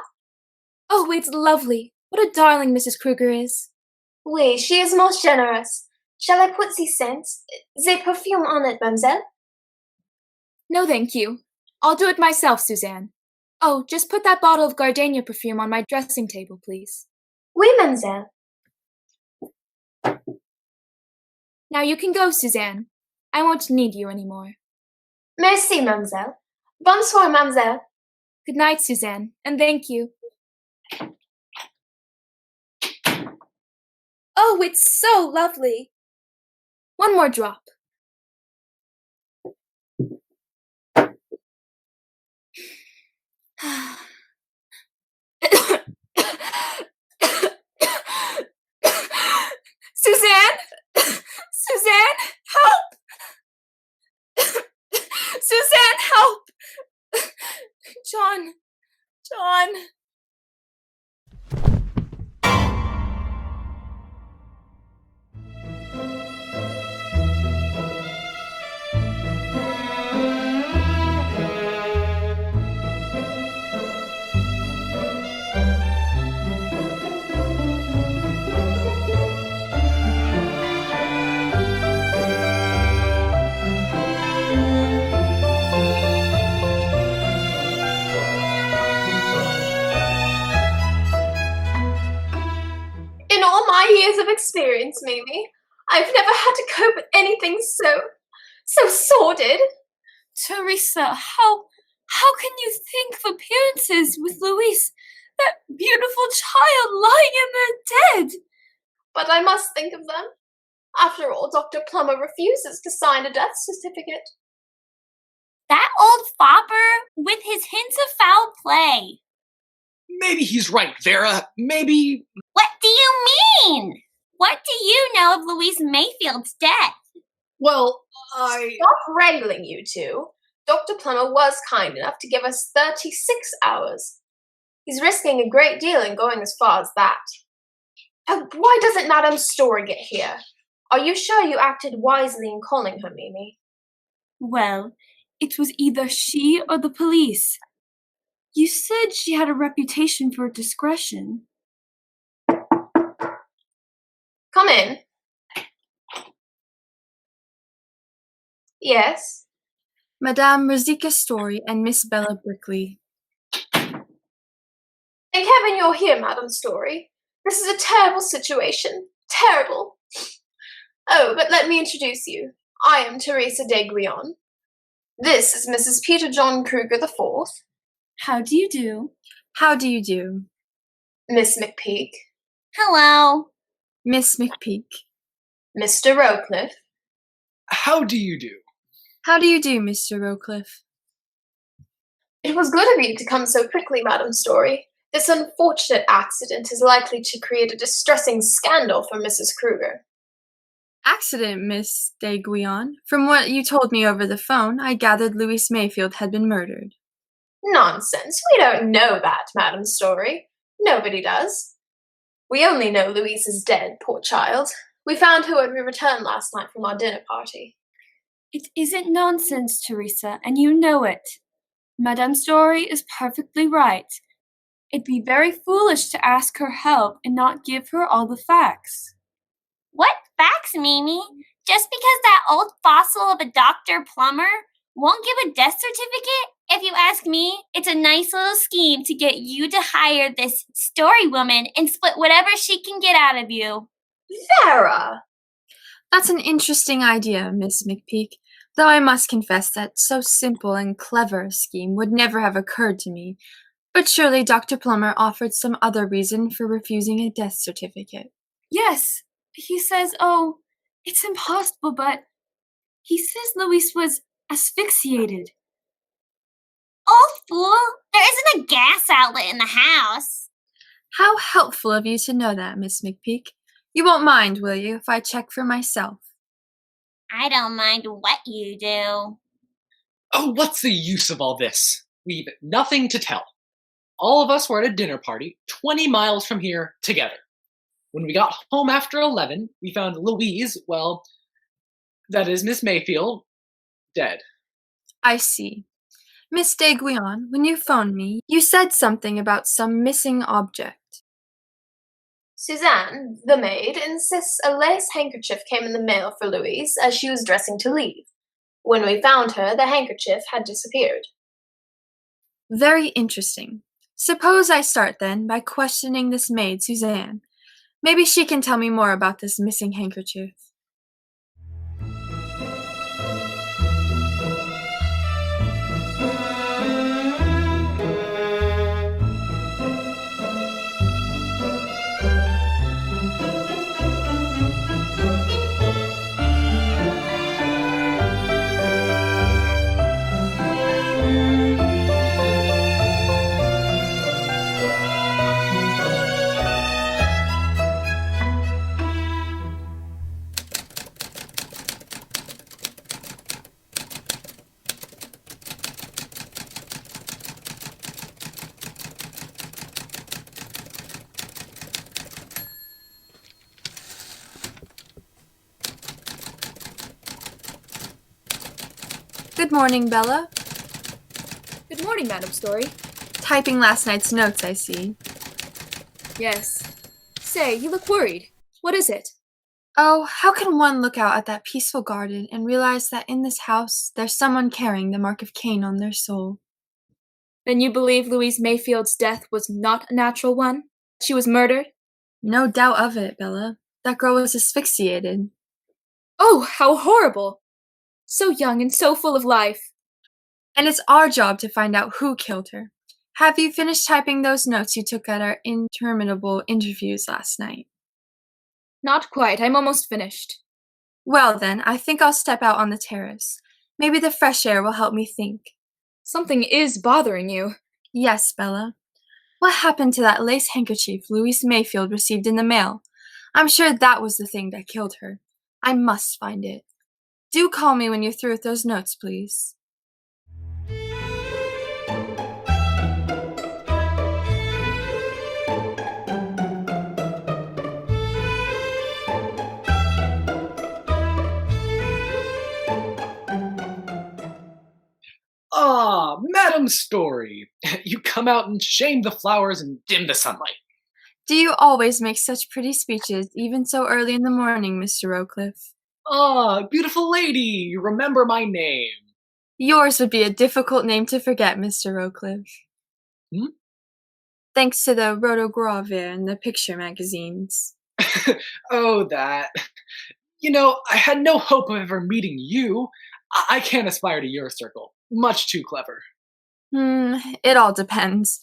Oh, it's lovely. What a darling Mrs. Kruger is. Oui, she is most generous. Shall I put the scent, the perfume on it, mademoiselle? No, thank you. I'll do it myself, Suzanne. Oh, just put that bottle of gardenia perfume on my dressing table, please. Oui, mademoiselle. Now you can go, Suzanne. I won't need you anymore. Merci, mademoiselle. Bonsoir, mademoiselle. Good night, Suzanne, and thank you. Oh, it's so lovely. One more drop. Suzanne! Suzanne, help! Suzanne, help! John. In all my years of experience, maybe, I've never had to cope with anything so sordid. Teresa, how can you think of appearances with Louise, that beautiful child lying in there dead? But I must think of them. After all, Dr. Plummer refuses to sign a death certificate. That old fopper with his hints of foul play. Maybe he's right, Vera. Maybe. What do you mean? What do you know of Louise Mayfield's death? Well, Stop wrangling, you two. Dr. Plummer was kind enough to give us 36 hours. He's risking a great deal in going as far as that. Oh, why doesn't Madame Story get here? Are you sure you acted wisely in calling her, Mimi? Well, it was either she or the police. You said she had a reputation for discretion. Come in. Yes? Madame Rosika Story and Miss Bella Brickley. Thank heaven you're here, Madame Story. This is a terrible situation. Terrible. Oh, but let me introduce you. I am Teresa de Guion. This is Mrs. Peter John Kruger IV. How do you do? How do you do? Miss McPeak. Hello. Miss McPeak. Mr. Rowcliffe. How do you do? How do you do, Mr. Rowcliffe? It was good of you to come so quickly, Madame Story. This unfortunate accident is likely to create a distressing scandal for Mrs. Kruger. Accident, Miss de Guion. From what you told me over the phone, I gathered Louise Mayfield had been murdered. Nonsense. We don't know that, Madame Story. Nobody does. We only know Louise is dead, poor child. We found her when we returned last night from our dinner party. It isn't nonsense, Teresa, and you know it. Madame Story is perfectly right. It'd be very foolish to ask her help and not give her all the facts. What facts, Mimi? Just because that old fossil of a Dr. Plummer won't give a death certificate? If you ask me, it's a nice little scheme to get you to hire this story woman and split whatever she can get out of you. Vera! That's an interesting idea, Miss McPeak, though I must confess that so simple and clever a scheme would never have occurred to me. But surely Dr. Plummer offered some other reason for refusing a death certificate. Yes, he says, oh, it's impossible, but he says Louise was asphyxiated. Old fool, there isn't a gas outlet in the house. How helpful of you to know that, Miss McPeak. You won't mind, will you, if I check for myself? I don't mind what you do. Oh, what's the use of all this? We've nothing to tell. All of us were at a dinner party 20 miles from here together. When we got home after 11, we found Louise, well, that is Miss Mayfield, dead. I see. Miss de Guion, when you phoned me, you said something about some missing object. Suzanne, the maid, insists a lace handkerchief came in the mail for Louise as she was dressing to leave. When we found her, the handkerchief had disappeared. Very interesting. Suppose I start, then, by questioning this maid, Suzanne. Maybe she can tell me more about this missing handkerchief. Good morning, Bella. Good morning, Madame Story. Typing last night's notes, I see. Yes. Say, you look worried. What is it? Oh, how can one look out at that peaceful garden and realize that in this house there's someone carrying the mark of Cain on their soul? Then you believe Louise Mayfield's death was not a natural one? She was murdered? No doubt of it, Bella. That girl was asphyxiated. Oh, how horrible! So young and so full of life. And it's our job to find out who killed her. Have you finished typing those notes you took at our interminable interviews last night? Not quite. I'm almost finished. Well then, I think I'll step out on the terrace. Maybe the fresh air will help me think. Something is bothering you. Yes, Bella. What happened to that lace handkerchief Louise Mayfield received in the mail? I'm sure that was the thing that killed her. I must find it. Do call me when you're through with those notes, please. Ah, Madam Story. You come out and shame the flowers and dim the sunlight. Do you always make such pretty speeches, even so early in the morning, Mr. Rowcliffe? Ah, beautiful lady, remember my name. Yours would be a difficult name to forget, Mr. Rowcliffe. Hmm? Thanks to the rotogravure and the picture magazines. Oh, that. You know, I had no hope of ever meeting you. I can't aspire to your circle. Much too clever. It all depends.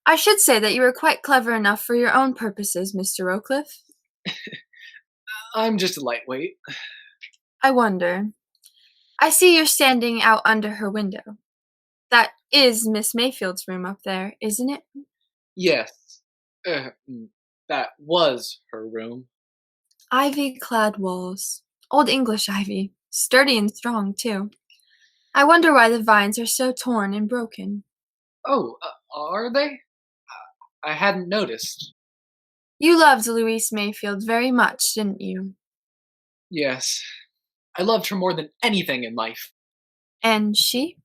I should say that you are quite clever enough for your own purposes, Mr. Rowcliffe. I'm just a lightweight. I wonder. I see you're standing out under her window. That is Miss Mayfield's room up there, isn't it? Yes. That was her room. Ivy-clad walls. Old English ivy. Sturdy and strong, too. I wonder why the vines are so torn and broken. Oh, are they? I hadn't noticed. You loved Louise Mayfield very much, didn't you? Yes. I loved her more than anything in life. And she?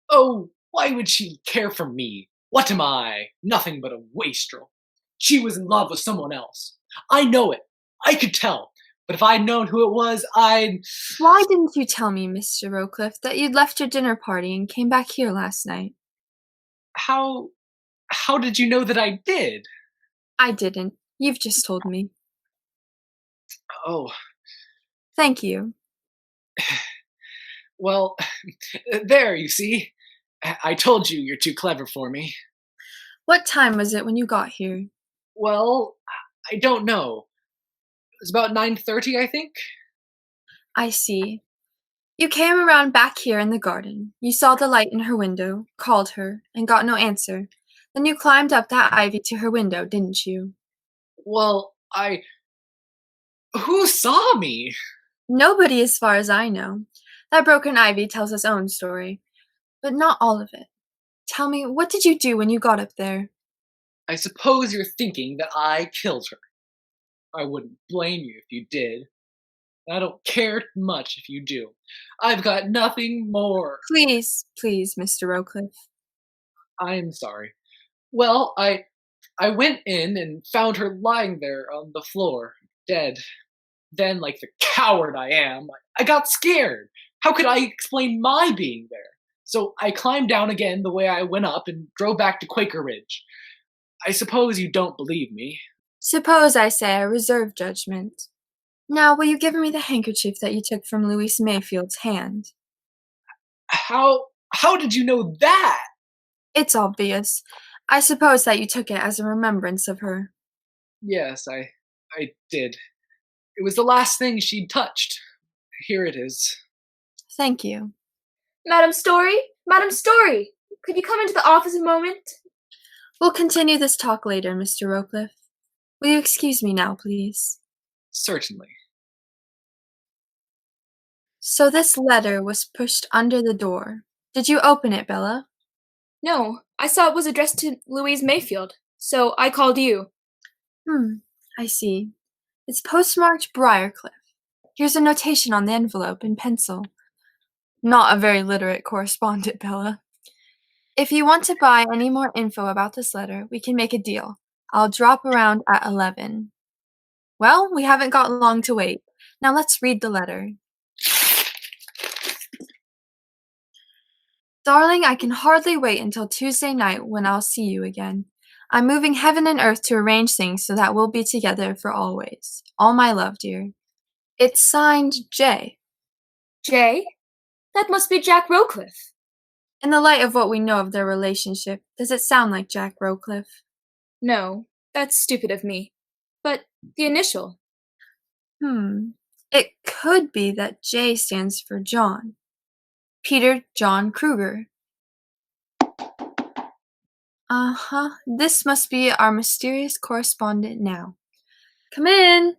Oh, why would she care for me? What am I? Nothing but a wastrel. She was in love with someone else. I know it. I could tell. But if I'd known who it was, I'd... Why didn't you tell me, Mr. Rowcliffe, that you'd left your dinner party and came back here last night? How did you know that I did? I didn't. You've just told me. Oh. Thank you. Well, there, you see. I told you you're too clever for me. What time was it when you got here? Well, I don't know. It was about 9:30, I think. I see. You came around back here in the garden. You saw the light in her window, called her, and got no answer. Then you climbed up that ivy to her window, didn't you? Well, Who saw me? Nobody as far as I know. That broken ivy tells its own story. But not all of it. Tell me, what did you do when you got up there? I suppose you're thinking that I killed her. I wouldn't blame you if you did. I don't care much if you do. I've got nothing more. Please, Mr. Rowcliffe. I'm sorry. Well, I went in and found her lying there on the floor, dead. Then, like the coward I am, I got scared. How could I explain my being there? So I climbed down again the way I went up and drove back to Quaker Ridge. I suppose you don't believe me. Suppose I say I reserve judgment. Now, will you give me the handkerchief that you took from Louise Mayfield's hand? How did you know that? It's obvious. I suppose that you took it as a remembrance of her. Yes, I did. It was the last thing she'd touched. Here it is. Thank you. Madam Story? Madam Story! Could you come into the office a moment? We'll continue this talk later, Mr. Rowcliffe. Will you excuse me now, please? Certainly. So this letter was pushed under the door. Did you open it, Bella? No, I saw it was addressed to Louise Mayfield, so I called you. I see. It's postmarked Briarcliff. Here's a notation on the envelope in pencil. Not a very literate correspondent, Bella. If you want to buy any more info about this letter, we can make a deal. I'll drop around at 11. Well, we haven't got long to wait. Now let's read the letter. Darling, I can hardly wait until Tuesday night when I'll see you again. I'm moving heaven and earth to arrange things so that we'll be together for always. All my love, dear. It's signed J. Jay? That must be Jack Rowcliffe. In the light of what we know of their relationship, does it sound like Jack Rowcliffe? No, that's stupid of me. But the initial. It could be that J stands for John. Peter John Kruger. This must be our mysterious correspondent now. Come in.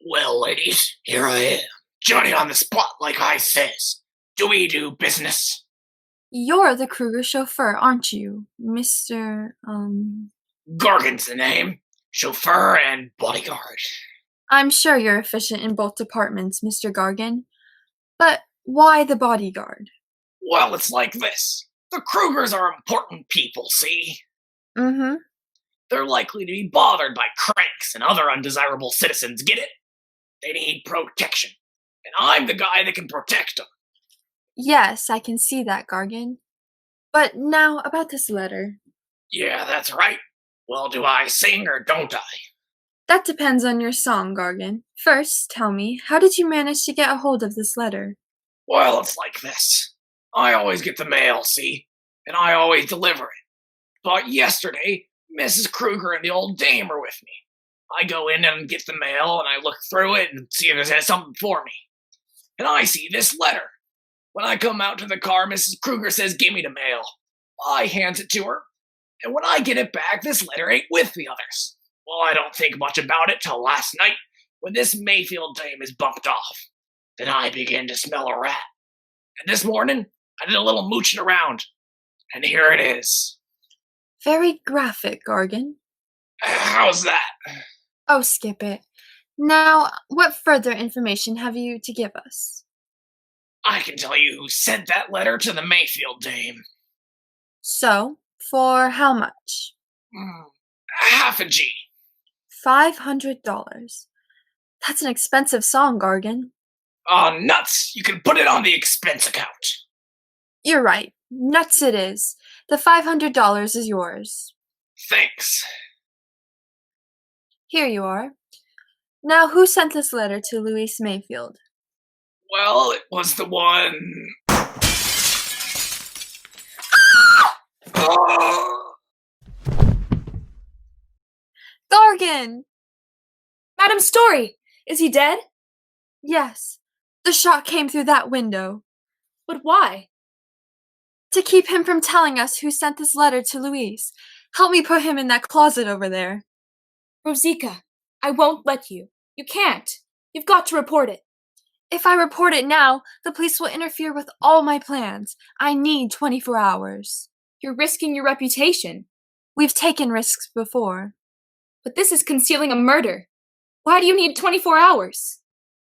Well, ladies, here I am. Johnny on the spot, like I says. Do we do business? You're the Kruger chauffeur, aren't you, Mr. Gargan's the name. Chauffeur and bodyguard. I'm sure you're efficient in both departments, Mr. Gargan. But Why the bodyguard? Well, it's like this. The Krugers are important people, see? Mm-hmm. They're likely to be bothered by cranks and other undesirable citizens, get it? They need protection. And I'm the guy that can protect them. Yes, I can see that, Gargan. But now, about this letter. Yeah, that's right. Well, do I sing or don't I? That depends on your song, Gargan. First, tell me, how did you manage to get a hold of this letter? Well, it's like this. I always get the mail, see? And I always deliver it. But yesterday, Mrs. Kruger and the old dame are with me. I go in and get the mail, and I look through it and see if it has something for me. And I see this letter. When I come out to the car, Mrs. Kruger says, "Give me the mail." I hands it to her. And when I get it back, this letter ain't with the others. Well, I don't think much about it till last night, when this Mayfield dame is bumped off. Then I begin to smell a rat. And this morning, I did a little mooching around. And here it is. Very graphic, Gargan. How's that? Oh, skip it. Now, what further information have you to give us? I can tell you who sent that letter to the Mayfield dame. So, for how much? Half a G. $500. That's an expensive song, Gargan. Oh, nuts! You can put it on the expense account. You're right. Nuts it is. The $500 is yours. Thanks. Here you are. Now, who sent this letter to Louise Mayfield? Well, it was the one... Gargan! Madam Story! Is he dead? Yes. The shot came through that window. But why? To keep him from telling us who sent this letter to Louise. Help me put him in that closet over there. Rosika, I won't let you. You can't. You've got to report it. If I report it now, the police will interfere with all my plans. I need 24 hours. You're risking your reputation. We've taken risks before. But this is concealing a murder. Why do you need 24 hours?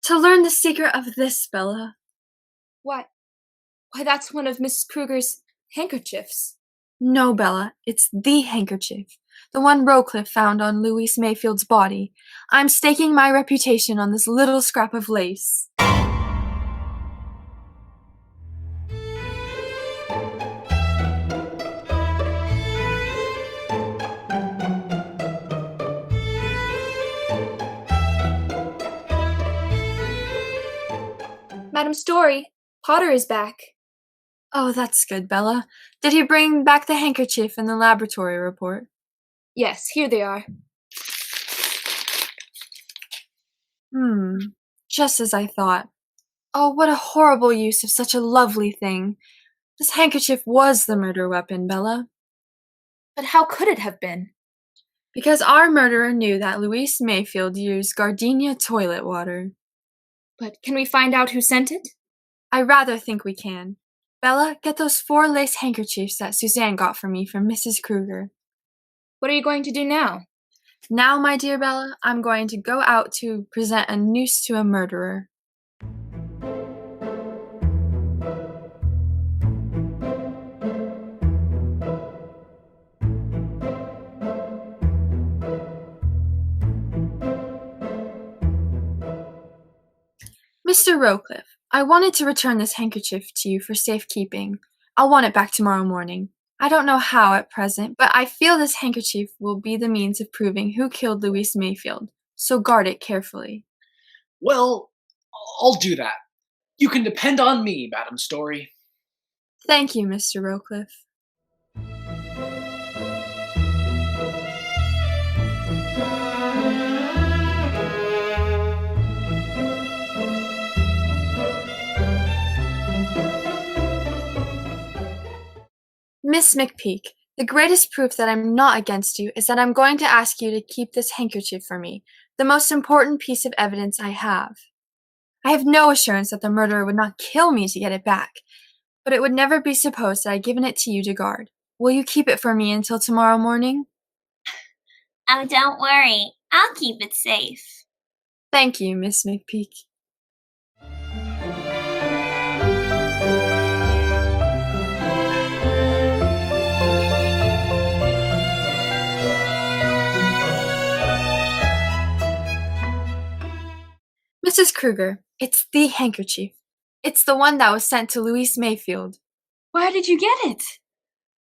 To learn the secret of this, Bella. Why, that's one of Mrs. Kruger's handkerchiefs. No, Bella, it's the handkerchief. The one Rowcliffe found on Louise Mayfield's body. I'm staking my reputation on this little scrap of lace. Madam Story, Potter is back. Oh, that's good, Bella. Did he bring back the handkerchief and the laboratory report? Yes, here they are. Just as I thought. Oh, what a horrible use of such a lovely thing. This handkerchief was the murder weapon, Bella. But how could it have been? Because our murderer knew that Louise Mayfield used gardenia toilet water. But can we find out who sent it? I rather think we can. Bella, get those 4 lace handkerchiefs that Suzanne got for me from Mrs. Kruger. What are you going to do now? Now, my dear Bella, I'm going to go out to present a noose to a murderer. Mr. Rowcliffe, I wanted to return this handkerchief to you for safekeeping. I'll want it back tomorrow morning. I don't know how at present, but I feel this handkerchief will be the means of proving who killed Louise Mayfield, so guard it carefully. Well, I'll do that. You can depend on me, Madam Story. Thank you, Mr. Rowcliffe. Miss McPeak, the greatest proof that I'm not against you is that I'm going to ask you to keep this handkerchief for me, the most important piece of evidence I have. I have no assurance that the murderer would not kill me to get it back, but it would never be supposed that I had given it to you to guard. Will you keep it for me until tomorrow morning? Oh, don't worry. I'll keep it safe. Thank you, Miss McPeak. Kruger, it's the handkerchief. It's the one that was sent to Louise Mayfield. Where did you get it?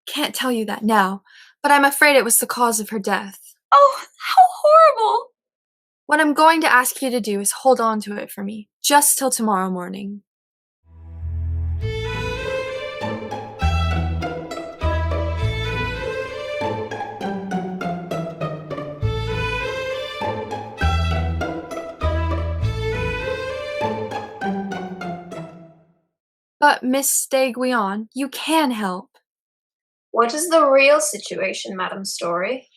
Can't tell you that now, but I'm afraid it was the cause of her death. Oh, how horrible! What I'm going to ask you to do is hold on to it for me, just till tomorrow morning. But, Miss d'Aiguillon, you can help. What is the real situation, Madame Story?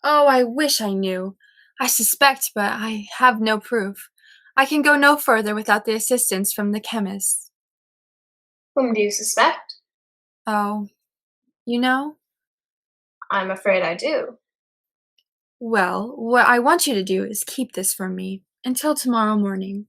Oh, I wish I knew. I suspect, but I have no proof. I can go no further without the assistance from the chemist. Whom do you suspect? Oh, you know? I'm afraid I do. Well, what I want you to do is keep this from me until tomorrow morning.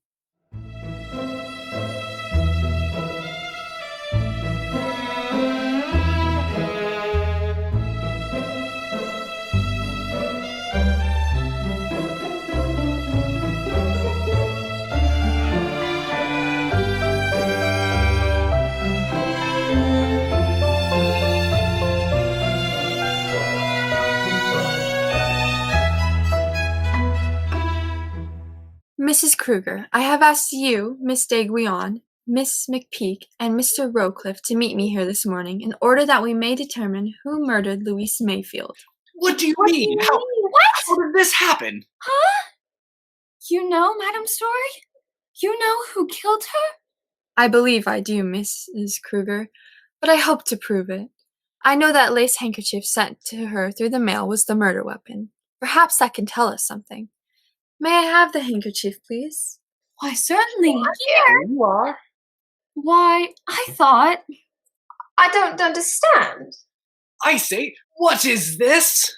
Mrs. Kruger, I have asked you, Miss d'Aiguillon, Miss McPeak, and Mr. Rowcliffe to meet me here this morning in order that we may determine who murdered Louise Mayfield. What do you mean? How did this happen? Huh? You know, Madame Story? You know who killed her? I believe I do, Mrs. Kruger, but I hope to prove it. I know that lace handkerchief sent to her through the mail was the murder weapon. Perhaps that can tell us something. May I have the handkerchief, please? Why, certainly. Here you are. Why, I thought. I don't understand. I say, what is this?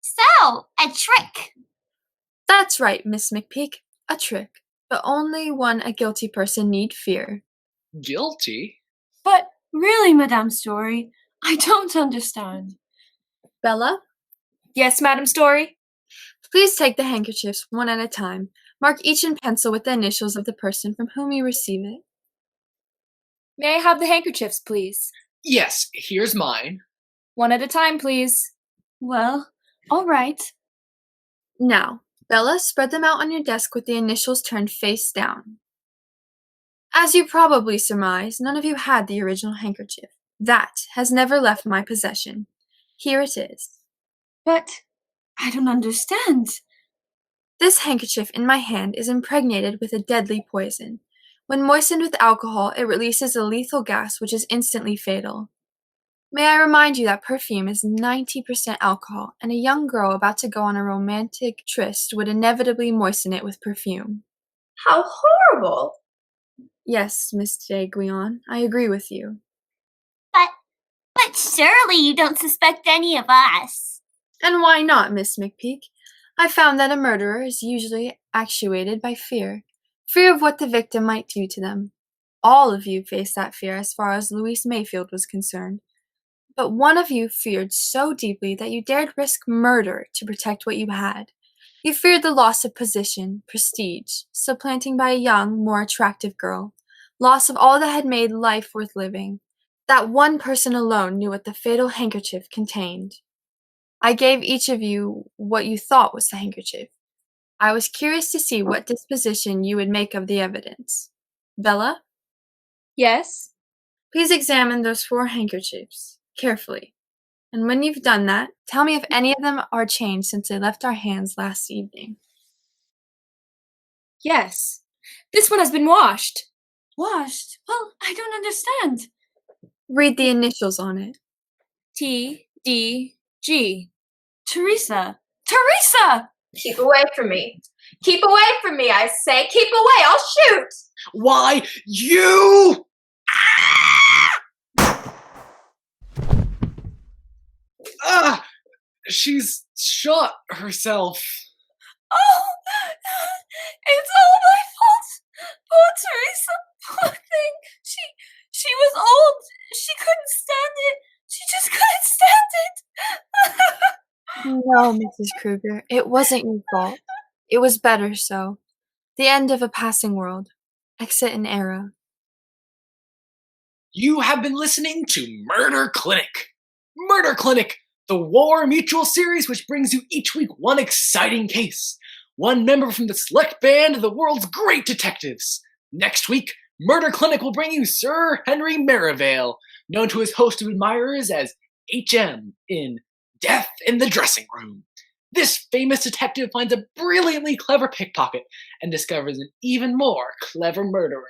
So, a trick. That's right, Miss McPeak. A trick. But only one a guilty person need fear. Guilty? But really, Madame Story, I don't understand. Bella? Yes, Madame Story? Please take the handkerchiefs one at a time. Mark each in pencil with the initials of the person from whom you receive it. May I have the handkerchiefs, please? Yes, here's mine. One at a time, please. Well, all right. Now, Bella, spread them out on your desk with the initials turned face down. As you probably surmise, none of you had the original handkerchief. That has never left my possession. Here it is. But I don't understand. This handkerchief in my hand is impregnated with a deadly poison. When moistened with alcohol, it releases a lethal gas which is instantly fatal. May I remind you that perfume is 90% alcohol, and a young girl about to go on a romantic tryst would inevitably moisten it with perfume. How horrible! Yes, Miss d'Aiguillon, I agree with you. But surely you don't suspect any of us. And why not, Miss McPeak? I found that a murderer is usually actuated by fear. Fear of what the victim might do to them. All of you faced that fear as far as Louise Mayfield was concerned. But one of you feared so deeply that you dared risk murder to protect what you had. You feared the loss of position, prestige, supplanting by a young, more attractive girl, loss of all that had made life worth living. That one person alone knew what the fatal handkerchief contained. I gave each of you what you thought was the handkerchief. I was curious to see what disposition you would make of the evidence. Bella? Yes? Please examine those 4 handkerchiefs carefully. And when you've done that, tell me if any of them are changed since they left our hands last evening. Yes. This one has been washed. Washed? Well, I don't understand. Read the initials on it. T-D-G. Teresa! Teresa! Keep away from me. Keep away from me, I say. Keep away. I'll shoot. Why, you! Ah! She's shot herself. Oh! It's all my fault! Poor Teresa! Poor thing! She was old. She couldn't stand it. She just couldn't stand it. No, Mrs. Kruger, it wasn't your fault. It was better so. The end of a passing world. Exit an era. You have been listening to Murder Clinic. Murder Clinic, the War Mutual series which brings you each week one exciting case. One member from the select band of the world's great detectives. Next week, Murder Clinic will bring you Sir Henry Merivale, known to his host of admirers as HM in Death in the Dressing Room. This famous detective finds a brilliantly clever pickpocket and discovers an even more clever murderer.